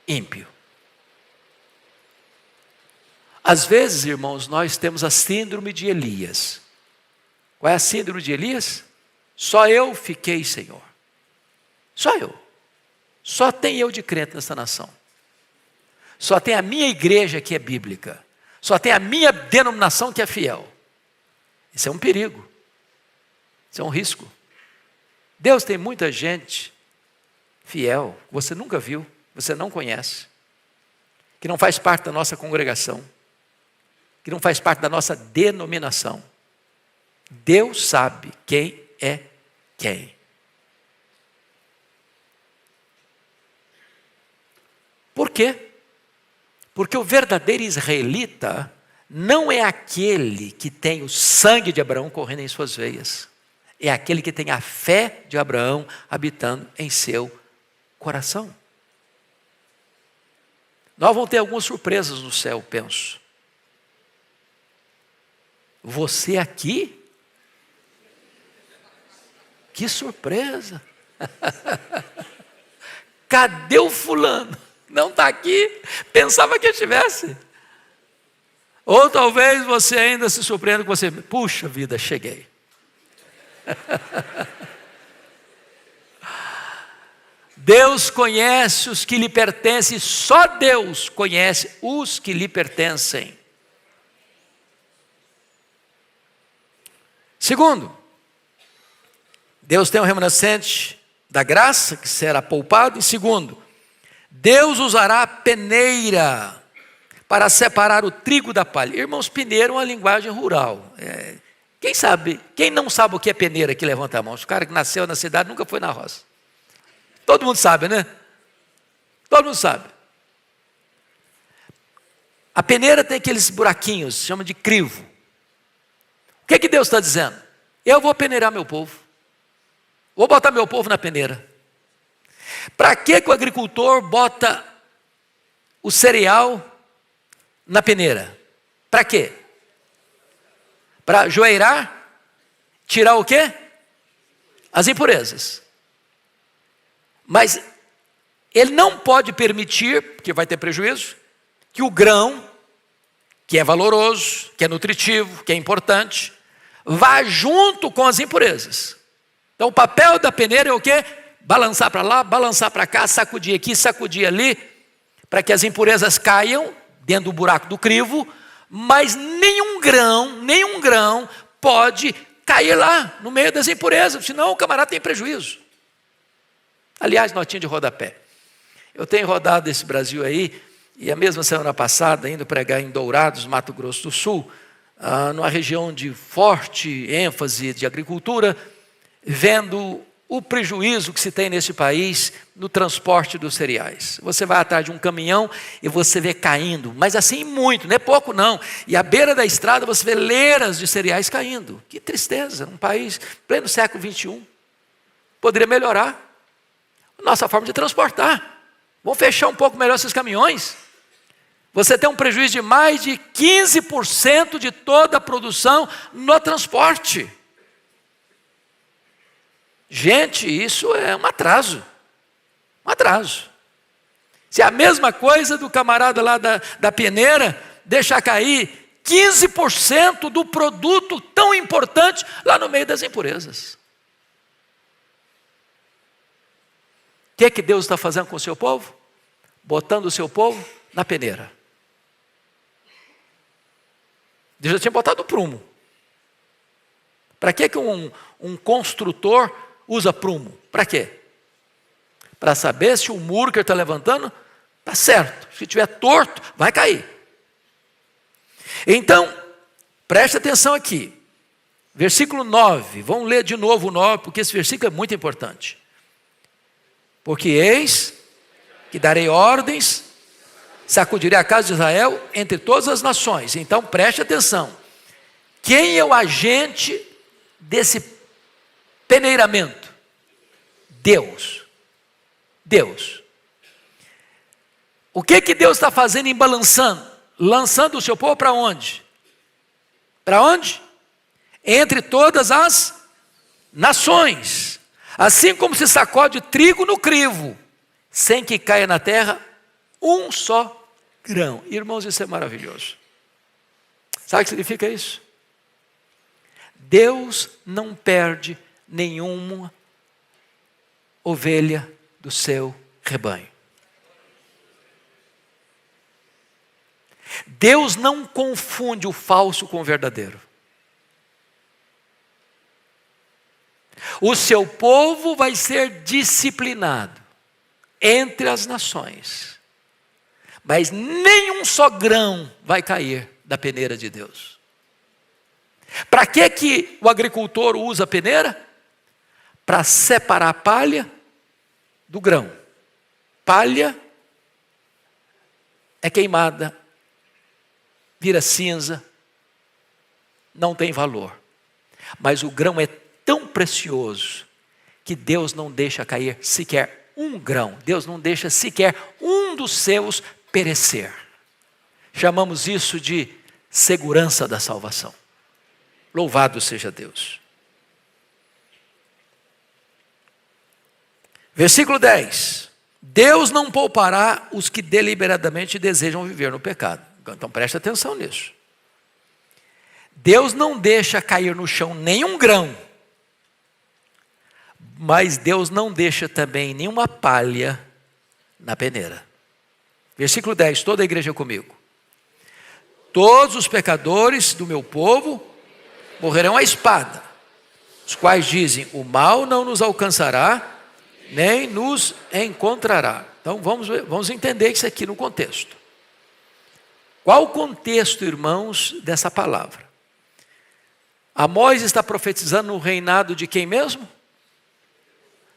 ímpio. Às vezes, irmãos, nós temos a síndrome de Elias. Qual é a síndrome de Elias? Só eu fiquei, Senhor. Só eu. Só tem eu de crente nessa nação. Só tem a minha igreja que é bíblica. Só tem a minha denominação que é fiel. Isso é um perigo. Isso é um risco. Deus tem muita gente fiel, que você nunca viu, você não conhece, que não faz parte da nossa congregação, que não faz parte da nossa denominação. Deus sabe quem é quem. Por quê? Porque o verdadeiro israelita não é aquele que tem o sangue de Abraão correndo em suas veias. É aquele que tem a fé de Abraão habitando em seu coração. Nós vamos ter algumas surpresas no céu, penso. Você aqui? Que surpresa! Cadê o fulano? Não está aqui? Pensava que estivesse. Ou talvez você ainda se surpreenda com você. Puxa vida, cheguei. Deus conhece os que lhe pertencem, só Deus conhece os que lhe pertencem. Segundo, Deus tem um remanescente da graça que será poupado. E segundo, Deus usará a peneira para separar o trigo da palha. Irmãos, peneira é uma linguagem rural. Quem não sabe o que é peneira que levanta a mão? O cara que nasceu na cidade nunca foi na roça. Todo mundo sabe, né? Todo mundo sabe. A peneira tem aqueles buraquinhos, se chama de crivo. O que Deus está dizendo? Eu vou peneirar meu povo. Vou botar meu povo na peneira. Para que o agricultor bota o cereal na peneira? Para quê? Para joeirar, tirar o quê? As impurezas. Mas ele não pode permitir, porque vai ter prejuízo, que o grão, que é valoroso, que é nutritivo, que é importante, vá junto com as impurezas. Então o papel da peneira é o quê? Balançar para lá, balançar para cá, sacudir aqui, sacudir ali, para que as impurezas caiam dentro do buraco do crivo, mas nenhum grão pode cair lá no meio das impurezas, senão o camarada tem prejuízo. Aliás, notinha de rodapé. Eu tenho rodado esse Brasil aí, e a mesma semana passada, indo pregar em Dourados, Mato Grosso do Sul, numa região de forte ênfase de agricultura, vendo o prejuízo que se tem nesse país no transporte dos cereais. Você vai atrás de um caminhão e você vê caindo, mas assim muito, não é pouco não. E à beira da estrada você vê leiras de cereais caindo. Que tristeza, um país pleno século XXI. Poderia melhorar a nossa forma de transportar. Vamos fechar um pouco melhor esses caminhões. Você tem um prejuízo de mais de 15% de toda a produção no transporte. Gente, isso é um atraso. Um atraso. Se é a mesma coisa do camarada lá da peneira, deixar cair 15% do produto tão importante lá no meio das impurezas. que Deus está fazendo com o seu povo? Botando o seu povo na peneira. Deus já tinha botado o prumo. Para que um construtor usa prumo? Para quê? Para saber se o muro que ele está levantando está certo. Se estiver torto, vai cair. Então, preste atenção aqui. Versículo 9. Vamos ler de novo o 9, porque esse versículo é muito importante. Porque eis que darei ordens, sacudirei a casa de Israel entre todas as nações. Então, preste atenção. Quem é o agente desse peneiramento? Deus. Deus. O que Deus está fazendo em balançando? Lançando o seu povo para onde? Para onde? Entre todas as nações. Assim como se sacode trigo no crivo, sem que caia na terra um só grão. Irmãos, isso é maravilhoso. Sabe o que significa isso? Deus não perde nenhuma ovelha do seu rebanho. Deus não confunde o falso com o verdadeiro. O seu povo vai ser disciplinado entre as nações, mas nenhum só grão vai cair da peneira de Deus. Para que o agricultor usa a peneira? Para separar a palha do grão. Palha é queimada, vira cinza, não tem valor. Mas o grão é tão precioso que Deus não deixa cair sequer um grão. Deus não deixa sequer um dos seus perecer. Chamamos isso de segurança da salvação. Louvado seja Deus. Versículo 10. Deus não poupará os que deliberadamente desejam viver no pecado. Então preste atenção nisso. Deus não deixa cair no chão nenhum grão, mas Deus não deixa também nenhuma palha na peneira. Versículo 10, toda a igreja comigo. Todos os pecadores do meu povo morrerão à espada, os quais dizem, o mal não nos alcançará, nem nos encontrará. Então vamos entender isso aqui no contexto. Qual o contexto, irmãos, dessa palavra? Amós está profetizando no reinado de quem mesmo?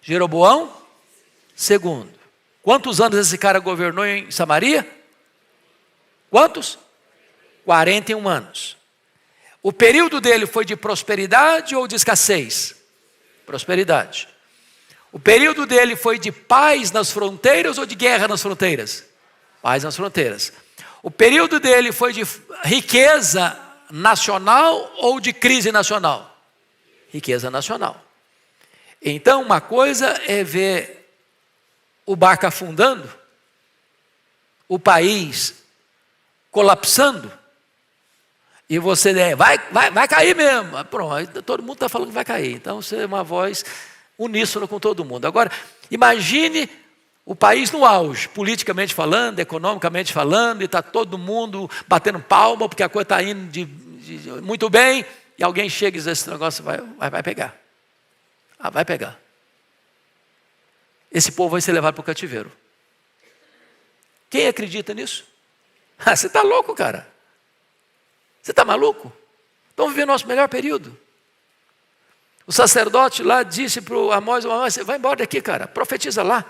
Jeroboão II. Quantos anos esse cara governou em Samaria? Quantos? 41 anos. O período dele foi de prosperidade ou de escassez? Prosperidade. O período dele foi de paz nas fronteiras ou de guerra nas fronteiras? Paz nas fronteiras. O período dele foi de riqueza nacional ou de crise nacional? Riqueza nacional. Então, uma coisa é ver o barco afundando, o país colapsando, e você vai cair mesmo. Pronto, todo mundo está falando que vai cair. Então, você é uma voz uníssona com todo mundo. Agora, imagine o país no auge, politicamente falando, economicamente falando, e está todo mundo batendo palma, porque a coisa está indo muito bem, e alguém chega e diz, esse negócio vai pegar. Vai pegar. Esse povo vai ser levado para o cativeiro. Quem acredita nisso? Você está louco, cara. Você está maluco? Estamos vivendo o nosso melhor período. O sacerdote lá disse para o Amós, você vai embora daqui, cara, profetiza lá.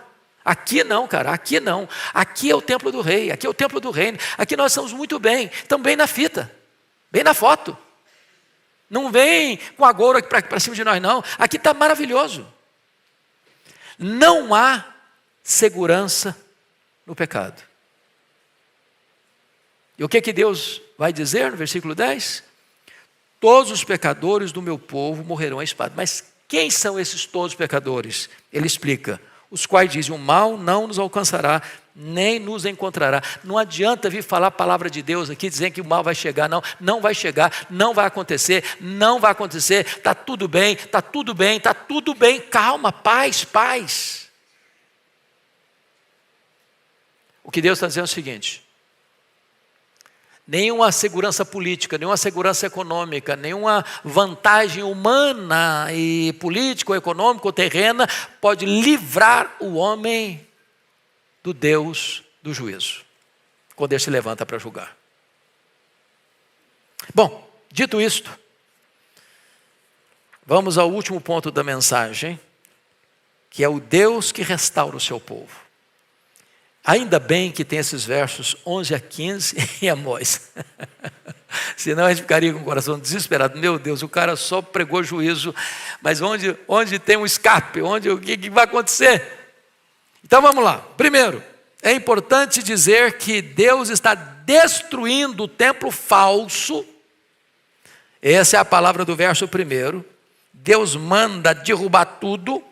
Aqui não, cara, aqui não. Aqui é o templo do rei, aqui é o templo do reino. Aqui nós estamos muito bem, estamos bem na fita, bem na foto. Não vem com a goura para cima de nós, não. Aqui está maravilhoso. Não há segurança no pecado. E o que Deus vai dizer no versículo 10? Todos os pecadores do meu povo morrerão à espada. Mas quem são esses todos os pecadores? Ele explica. Os quais dizem, o mal não nos alcançará, nem nos encontrará. Não adianta vir falar a palavra de Deus aqui, dizendo que o mal vai chegar. Não vai chegar, não vai acontecer, está tudo bem, está tudo bem, está tudo bem. Calma, paz. O que Deus está dizendo é o seguinte: nenhuma segurança política, nenhuma segurança econômica, nenhuma vantagem humana e política, ou econômica ou terrena pode livrar o homem do Deus do juízo, quando ele se levanta para julgar. Bom, dito isto, vamos ao último ponto da mensagem, que é o Deus que restaura o seu povo. Ainda bem que tem esses versos 11 a 15 em Amós. Senão a gente ficaria com o coração desesperado. Meu Deus, o cara só pregou juízo, mas onde tem um escape? O que vai acontecer? Então vamos lá. Primeiro, é importante dizer que Deus está destruindo o templo falso. Essa é a palavra do verso 1. Deus manda derrubar tudo.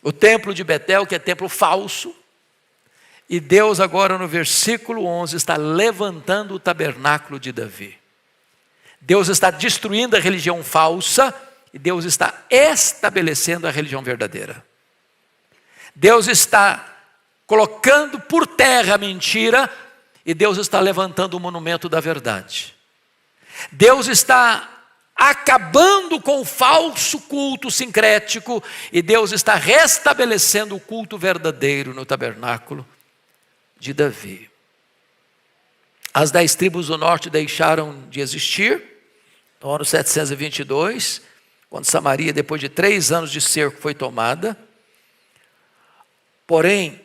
O templo de Betel, que é templo falso. E Deus agora no versículo 11 está levantando o tabernáculo de Davi. Deus está destruindo a religião falsa e Deus está estabelecendo a religião verdadeira. Deus está colocando por terra a mentira e Deus está levantando o monumento da verdade. Deus está acabando com o falso culto sincrético e Deus está restabelecendo o culto verdadeiro no tabernáculo de Davi. As 10 tribos do norte deixaram de existir no ano 722, quando Samaria, depois de 3 anos de cerco, foi tomada. Porém,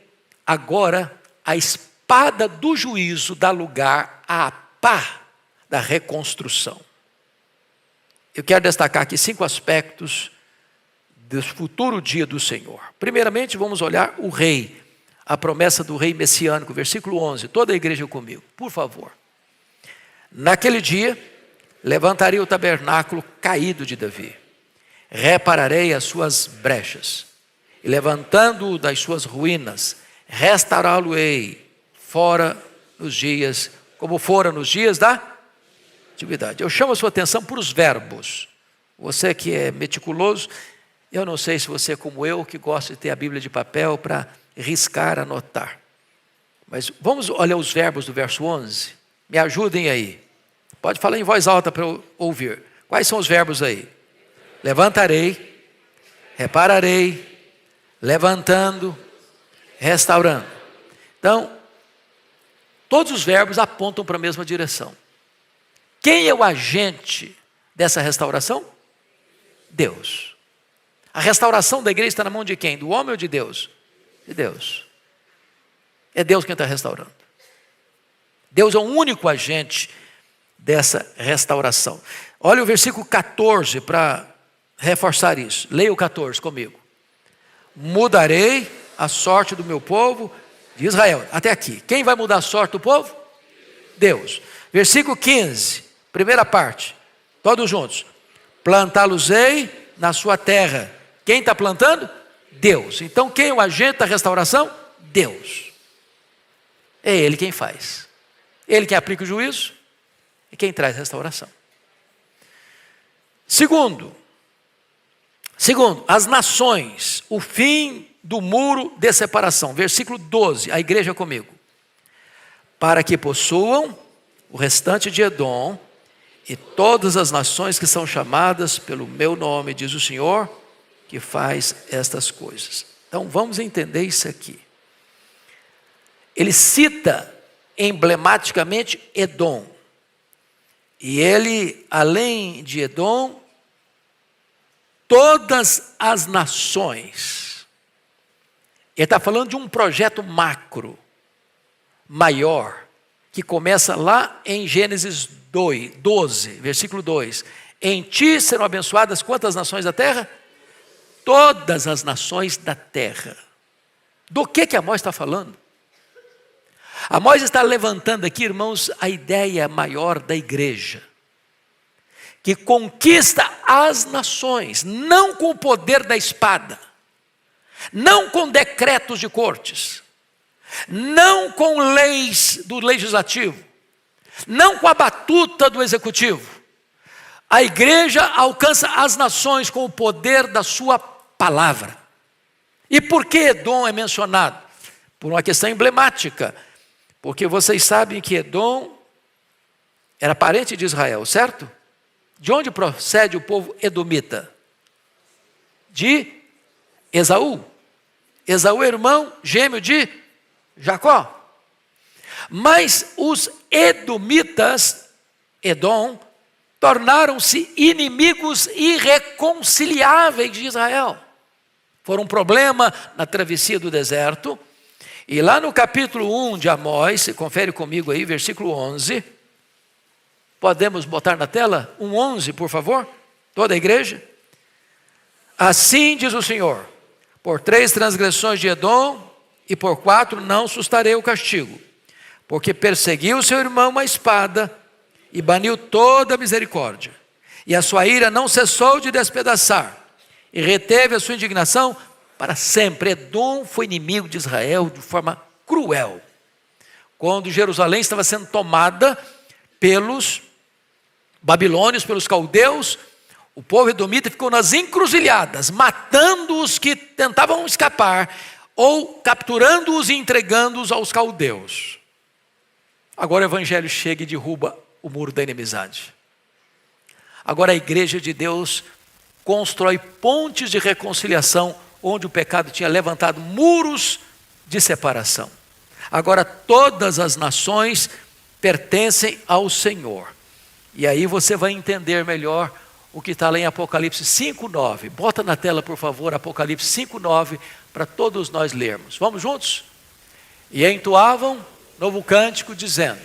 agora a espada do juízo dá lugar à pá da reconstrução. Eu quero destacar aqui 5 aspectos do futuro dia do Senhor. Primeiramente, vamos olhar o rei, a promessa do rei messiânico, versículo 11. Toda a igreja comigo, por favor. Naquele dia, levantarei o tabernáculo caído de Davi, repararei as suas brechas, e levantando-o das suas ruínas, restaurá-lo-ei fora nos dias, como fora nos dias da atividade. Eu chamo a sua atenção para os verbos. Você que é meticuloso, eu não sei se você é como eu, que gosta de ter a Bíblia de papel para riscar, anotar. Mas vamos olhar os verbos do verso 11? Me ajudem aí. Pode falar em voz alta para eu ouvir. Quais são os verbos aí? Levantarei, repararei, levantando, restaurando. Então, todos os verbos apontam para a mesma direção. Quem é o agente dessa restauração? Deus. A restauração da igreja está na mão de quem? Do homem ou de Deus? De Deus. É Deus quem está restaurando. Deus é o único agente dessa restauração. Olha o versículo 14 para reforçar isso. Leia o 14 comigo. Mudarei a sorte do meu povo de Israel. Até aqui. Quem vai mudar a sorte do povo? Deus. Versículo 15. Primeira parte, todos juntos. Plantá-los-ei na sua terra. Quem está plantando? Deus. Então quem é o agente da restauração? Deus. É Ele quem faz. Ele quem aplica o juízo e quem traz restauração. Segundo, as nações, o fim do muro de separação. Versículo 12, a igreja comigo. Para que possuam o restante de Edom e todas as nações que são chamadas pelo meu nome, diz o Senhor, que faz estas coisas. Então vamos entender isso aqui. Ele cita emblematicamente Edom. E ele, além de Edom, todas as nações. Ele está falando de um projeto macro, maior, que começa lá em Gênesis 12, versículo 2. Em ti serão abençoadas quantas nações da terra? Todas as nações da terra. Do que Amós está falando? Amós está levantando aqui, irmãos, a ideia maior da igreja, que conquista as nações, não com o poder da espada, não com decretos de cortes, não com leis do legislativo, não com a batuta do executivo. A igreja alcança as nações com o poder da sua palavra. E por que Edom é mencionado? Por uma questão emblemática. Porque vocês sabem que Edom era parente de Israel, certo? De onde procede o povo edomita? De Esaú. Esaú é irmão gêmeo de Jacó. Mas os edomitas, Edom, tornaram-se inimigos irreconciliáveis de Israel. Foram um problema na travessia do deserto. E lá no capítulo 1 de Amós, se confere comigo aí, versículo 11. Podemos botar na tela? 1:11, por favor? Toda a igreja. Assim diz o Senhor: por 3 transgressões de Edom, e por 4 não sustarei o castigo, porque perseguiu seu irmão uma espada, e baniu toda a misericórdia, e a sua ira não cessou de despedaçar, e reteve a sua indignação para sempre. Edom foi inimigo de Israel de forma cruel. Quando Jerusalém estava sendo tomada pelos babilônios, pelos caldeus, o povo edomita ficou nas encruzilhadas, matando os que tentavam escapar, ou capturando-os e entregando-os aos caldeus. Agora o evangelho chega e derruba o muro da inimizade. Agora a igreja de Deus constrói pontes de reconciliação, onde o pecado tinha levantado muros de separação. Agora todas as nações pertencem ao Senhor. E aí você vai entender melhor o que está lá em Apocalipse 5:9. Bota na tela, por favor, Apocalipse 5:9, para todos nós lermos. Vamos juntos? E entoavam novo cântico, dizendo: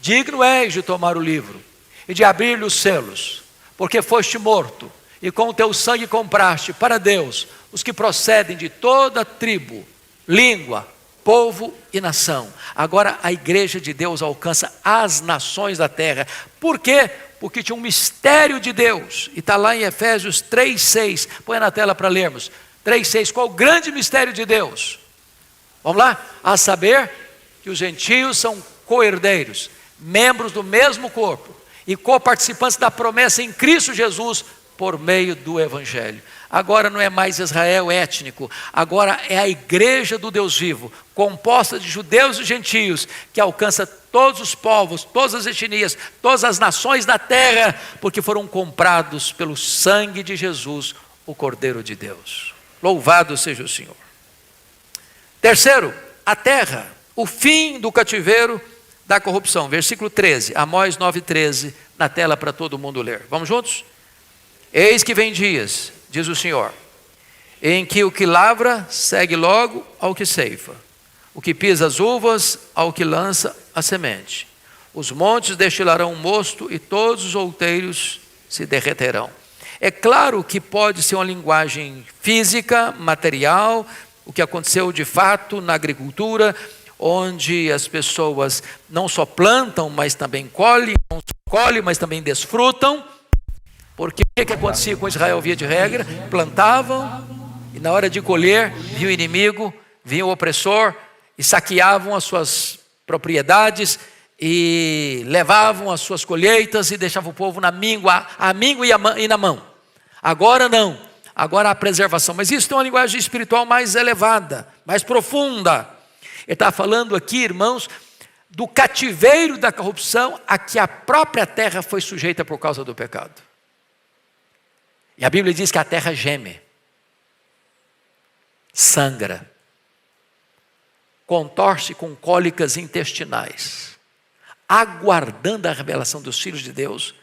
digno és de tomar o livro e de abrir-lhe os selos, porque foste morto, e com o teu sangue compraste para Deus os que procedem de toda tribo, língua, povo e nação. Agora a igreja de Deus alcança as nações da terra. Por quê? Porque tinha um mistério de Deus, e está lá em Efésios 3:6, põe na tela para lermos, 3:6, qual o grande mistério de Deus? Vamos lá? A saber, que os gentios são co-herdeiros, membros do mesmo corpo, e co-participantes da promessa em Cristo Jesus, por meio do Evangelho. Agora não é mais Israel étnico, agora é a igreja do Deus vivo, composta de judeus e gentios, que alcança todos os povos, todas as etnias, todas as nações da terra, porque foram comprados pelo sangue de Jesus, o Cordeiro de Deus. Louvado seja o Senhor. Terceiro, a terra, o fim do cativeiro da corrupção. Versículo 13, Amós 9:13, na tela para todo mundo ler. Vamos juntos? Eis que vem dias, diz o Senhor, em que o que lavra segue logo ao que ceifa, o que pisa as uvas ao que lança a semente. Os montes destilarão o mosto e todos os outeiros se derreterão. É claro que pode ser uma linguagem física, material, o que aconteceu de fato na agricultura, onde as pessoas não só plantam, mas também colhem, não só colhem, mas também desfrutam. Porque o que acontecia com Israel via de regra? Plantavam e na hora de colher vinha o inimigo, vinha o opressor e saqueavam as suas propriedades e levavam as suas colheitas e deixavam o povo na míngua, e na mão. Agora não, agora há preservação. Mas isso tem uma linguagem espiritual mais elevada, mais profunda. Ele está falando aqui, irmãos, do cativeiro da corrupção a que a própria terra foi sujeita por causa do pecado. E a Bíblia diz que a terra geme, sangra, contorce com cólicas intestinais, aguardando a revelação dos filhos de Deus,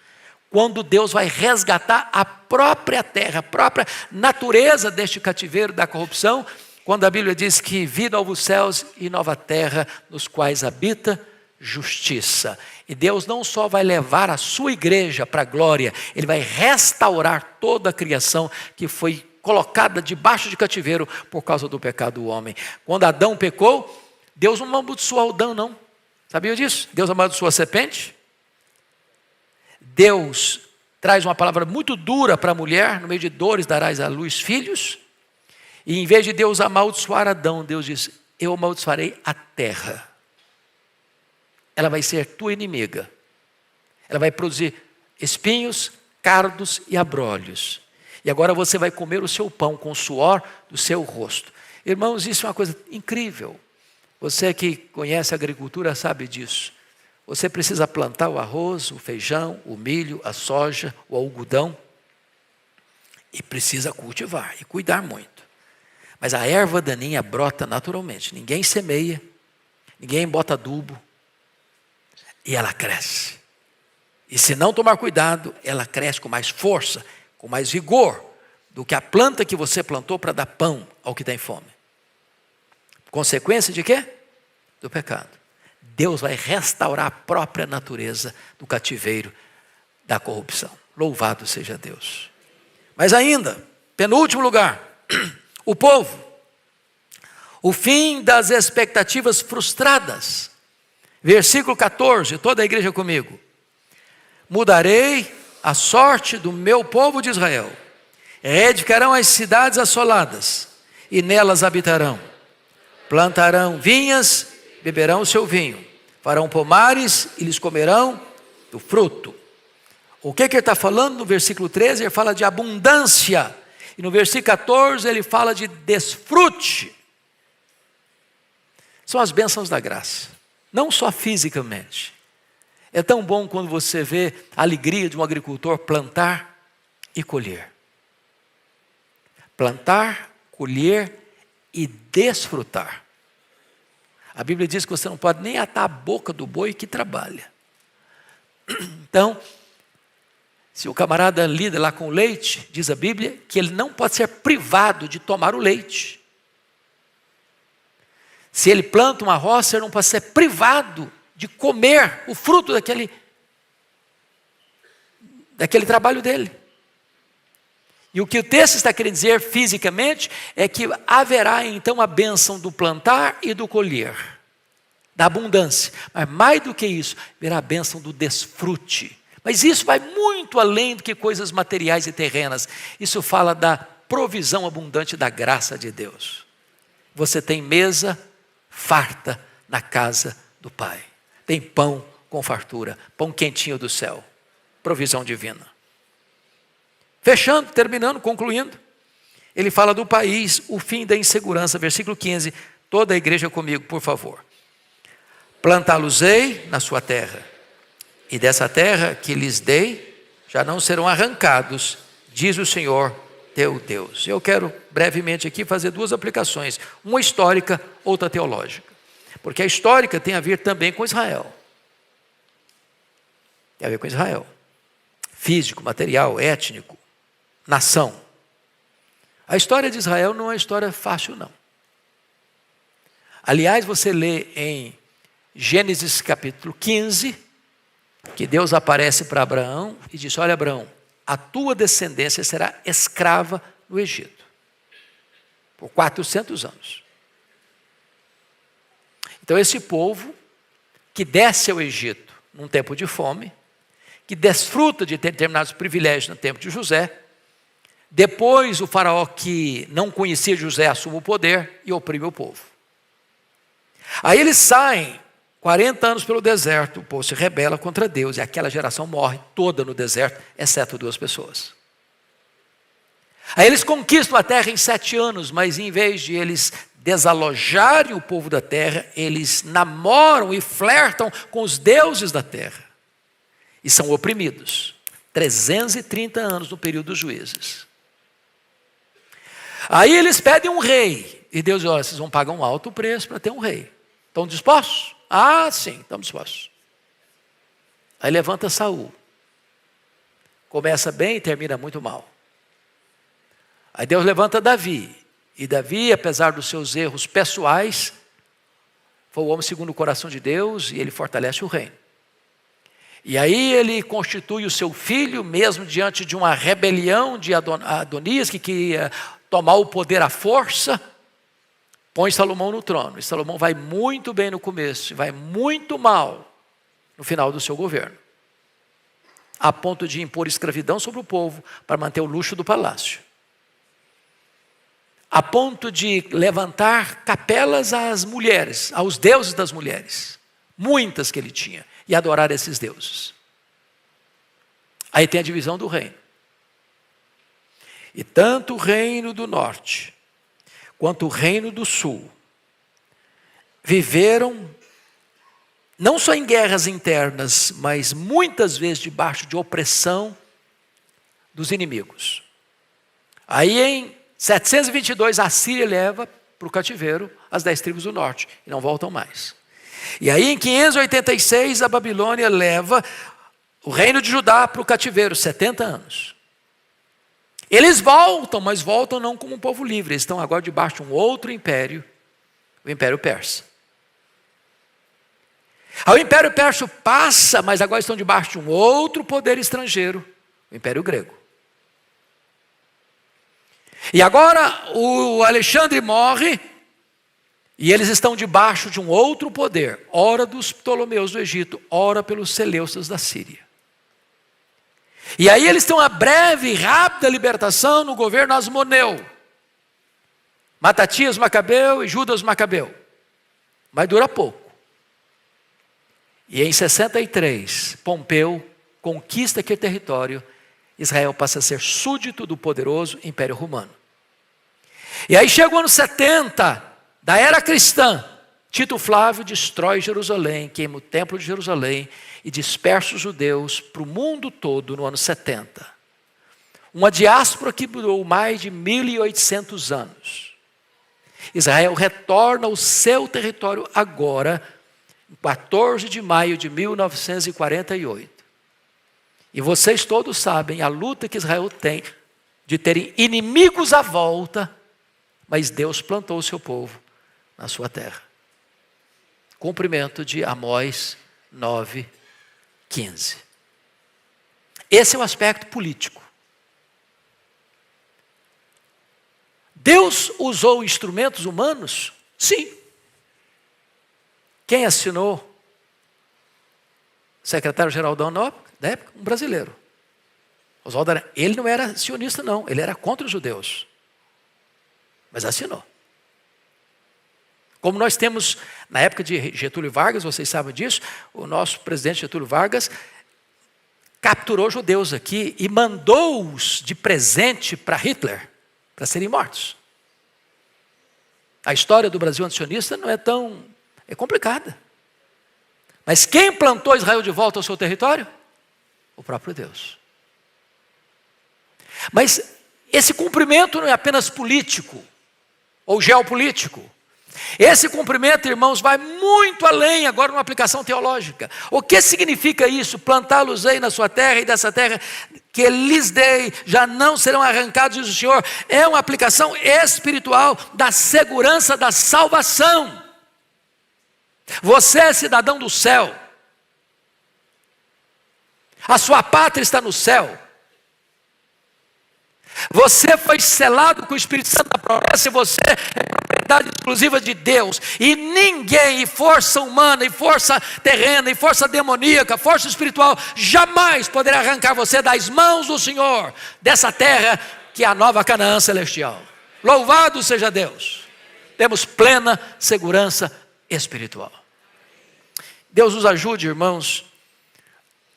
quando Deus vai resgatar a própria terra, a própria natureza deste cativeiro da corrupção, quando a Bíblia diz que vi novos céus e nova terra, nos quais habita justiça. E Deus não só vai levar a sua igreja para a glória, Ele vai restaurar toda a criação que foi colocada debaixo de cativeiro por causa do pecado do homem. Quando Adão pecou, Deus não amaldiçoou Adão, não. Sabia disso? Deus amaldiçoou a serpente. Deus traz uma palavra muito dura para a mulher: no meio de dores darás à luz filhos. E em vez de Deus amaldiçoar Adão, Deus diz: eu amaldiçoarei a terra. Ela vai ser tua inimiga. Ela vai produzir espinhos, cardos e abrolhos. E agora você vai comer o seu pão com o suor do seu rosto. Irmãos, isso é uma coisa incrível. Você que conhece a agricultura sabe disso. Você precisa plantar o arroz, o feijão, o milho, a soja, o algodão. E precisa cultivar e cuidar muito. Mas a erva daninha brota naturalmente. Ninguém semeia, ninguém bota adubo. E ela cresce. E se não tomar cuidado, ela cresce com mais força, com mais vigor do que a planta que você plantou para dar pão ao que tem fome. Consequência de quê? Do pecado. Deus vai restaurar a própria natureza do cativeiro da corrupção. Louvado seja Deus. Mas ainda, penúltimo lugar, o povo. O fim das expectativas frustradas. Versículo 14, toda a igreja comigo. Mudarei a sorte do meu povo de Israel. Reedificarão as cidades assoladas e nelas habitarão. Plantarão vinhas, beberão o seu vinho. Farão pomares e lhes comerão do fruto. O que ele está falando no versículo 13? Ele fala de abundância. E no versículo 14 ele fala de desfrute. São as bênçãos da graça. Não só fisicamente. É tão bom quando você vê a alegria de um agricultor plantar e colher. Plantar, colher e desfrutar. A Bíblia diz que você não pode nem atar a boca do boi que trabalha. Então, se o camarada lida lá com o leite, diz a Bíblia, que ele não pode ser privado de tomar o leite. Se ele planta uma roça, ele não pode ser privado de comer o fruto daquele trabalho dele. E o que o texto está querendo dizer fisicamente é que haverá então a bênção do plantar e do colher, da abundância. Mas mais do que isso, haverá a bênção do desfrute. Mas isso vai muito além do que coisas materiais e terrenas. Isso fala da provisão abundante da graça de Deus. Você tem mesa farta na casa do Pai. Tem pão com fartura, pão quentinho do céu. Provisão divina. Fechando, terminando, concluindo. Ele fala do país, o fim da insegurança. Versículo 15. Toda a igreja comigo, por favor. Plantá-los-ei na sua terra. E dessa terra que lhes dei, já não serão arrancados, diz o Senhor teu Deus. Eu quero brevemente aqui fazer duas aplicações. Uma histórica, outra teológica. Porque a histórica tem a ver também com Israel. Tem a ver com Israel. Físico, material, étnico, nação. A história de Israel não é uma história fácil, não. Aliás, você lê em Gênesis capítulo 15, que Deus aparece para Abraão e diz: olha, Abraão, a tua descendência será escrava no Egito. Por 400 anos. Então esse povo que desce ao Egito num tempo de fome, que desfruta de determinados privilégios no tempo de José, depois o faraó que não conhecia José assume o poder e oprime o povo. Aí eles saem 40 anos pelo deserto, o povo se rebela contra Deus e aquela geração morre toda no deserto, exceto 2 pessoas. Aí eles conquistam a terra em 7 anos, mas em vez de eles desalojarem o povo da terra, eles namoram e flertam com os deuses da terra. E são oprimidos. 330 anos no período dos juízes. Aí eles pedem um rei. E Deus diz: olha, vocês vão pagar um alto preço para ter um rei. Estão dispostos? Ah, sim, estamos dispostos. Aí levanta Saul. Começa bem e termina muito mal. Aí Deus levanta Davi. E Davi, apesar dos seus erros pessoais, foi o homem segundo o coração de Deus e ele fortalece o reino. E aí ele constitui o seu filho, mesmo diante de uma rebelião de Adonias, que queria tomar o poder à força, põe Salomão no trono. E Salomão vai muito bem no começo, e vai muito mal no final do seu governo. A ponto de impor escravidão sobre o povo para manter o luxo do palácio. A ponto de levantar capelas às mulheres, aos deuses das mulheres. Muitas que ele tinha. E adorar esses deuses. Aí tem a divisão do reino. E tanto o reino do norte, quanto o reino do sul viveram não só em guerras internas, mas muitas vezes debaixo de opressão dos inimigos. Aí em 722 a Síria leva para o cativeiro as 10 tribos do norte e não voltam mais. E aí em 586 a Babilônia leva o reino de Judá para o cativeiro, 70 anos. Eles voltam, mas voltam não como um povo livre, eles estão agora debaixo de um outro império, o Império Persa. O Império Persa passa, mas agora estão debaixo de um outro poder estrangeiro, o Império Grego. E agora o Alexandre morre, e eles estão debaixo de um outro poder, ora dos Ptolomeus do Egito, ora pelos Seleucidas da Síria. E aí eles têm uma breve e rápida libertação no governo Asmoneu. Matatias Macabeu e Judas Macabeu. Mas dura pouco. E em 63, Pompeu conquista aquele território. Israel passa a ser súdito do poderoso Império Romano. E aí chega o ano 70 da era cristã. Tito Flávio destrói Jerusalém, queima o templo de Jerusalém e dispersa os judeus para o mundo todo no ano 70. Uma diáspora que durou mais de 1.800 anos. Israel retorna ao seu território agora, em 14 de maio de 1948. E vocês todos sabem a luta que Israel tem de terem inimigos à volta, mas Deus plantou o seu povo na sua terra. Cumprimento de Amós 9:15. Esse é o aspecto político. Deus usou instrumentos humanos? Sim. Quem assinou? O secretário-geral da ONU, da época, um brasileiro. Oswaldo Aranha. Ele não era sionista, não. Ele era contra os judeus. Mas assinou. Como nós temos, na época de Getúlio Vargas, vocês sabem disso, o nosso presidente Getúlio Vargas capturou judeus aqui e mandou-os de presente para Hitler, para serem mortos. A história do Brasil antisionista não é tão... é complicada. Mas quem plantou Israel de volta ao seu território? O próprio Deus. Mas esse cumprimento não é apenas político ou geopolítico. Esse cumprimento, irmãos, vai muito além agora numa aplicação teológica. O que significa isso? Plantá-los-ei na sua terra e dessa terra que lhes dei, já não serão arrancados, diz o Senhor. É uma aplicação espiritual da segurança da salvação. Você é cidadão do céu. A sua pátria está no céu. Você foi selado com o Espírito Santo da promessa e você é propriedade exclusiva de Deus. E ninguém, e força humana, e força terrena, e força demoníaca, força espiritual, jamais poderá arrancar você das mãos do Senhor, dessa terra que é a nova Canaã celestial. Louvado seja Deus. Temos plena segurança espiritual. Deus nos ajude, irmãos,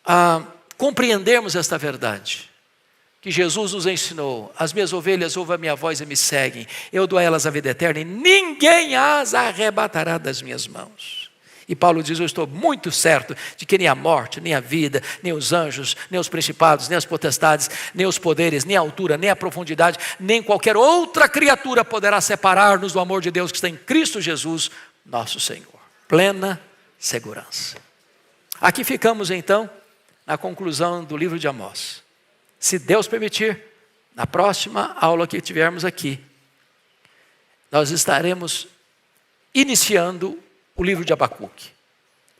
a compreendermos esta verdade que Jesus nos ensinou. As minhas ovelhas ouvem a minha voz e me seguem. Eu dou a elas a vida eterna e ninguém as arrebatará das minhas mãos. E Paulo diz, eu estou muito certo de que nem a morte, nem a vida, nem os anjos, nem os principados, nem as potestades, nem os poderes, nem a altura, nem a profundidade, nem qualquer outra criatura poderá separar-nos do amor de Deus que está em Cristo Jesus, nosso Senhor. Plena segurança. Aqui ficamos então na conclusão do livro de Amós. Se Deus permitir, na próxima aula que tivermos aqui, nós estaremos iniciando o livro de Abacuque.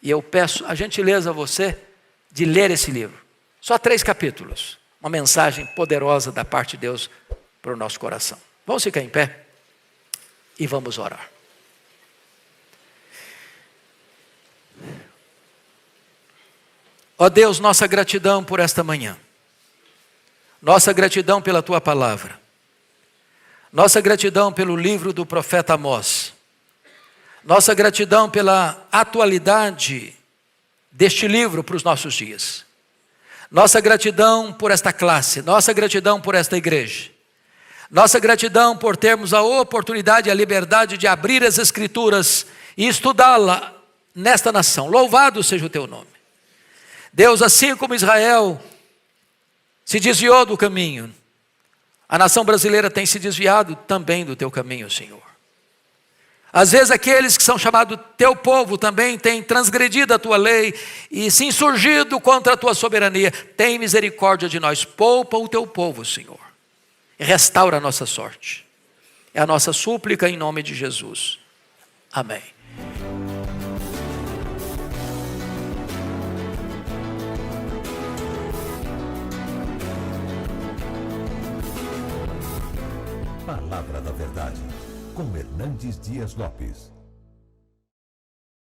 E eu peço a gentileza a você de ler esse livro. Só 3 capítulos. Uma mensagem poderosa da parte de Deus para o nosso coração. Vamos ficar em pé e vamos orar. Ó Deus, nossa gratidão por esta manhã. Nossa gratidão pela Tua palavra. Nossa gratidão pelo livro do profeta Amós. Nossa gratidão pela atualidade deste livro para os nossos dias. Nossa gratidão por esta classe. Nossa gratidão por esta igreja. Nossa gratidão por termos a oportunidade e a liberdade de abrir as Escrituras e estudá-la nesta nação. Louvado seja o teu nome. Deus, assim como Israel se desviou do caminho, a nação brasileira tem se desviado também do teu caminho, Senhor. Às vezes aqueles que são chamados teu povo também têm transgredido a tua lei e se insurgido contra a tua soberania. Tem misericórdia de nós, poupa o teu povo, Senhor, e restaura a nossa sorte. É a nossa súplica em nome de Jesus. Amém. Palavra da Verdade, com Hernandes Dias Lopes.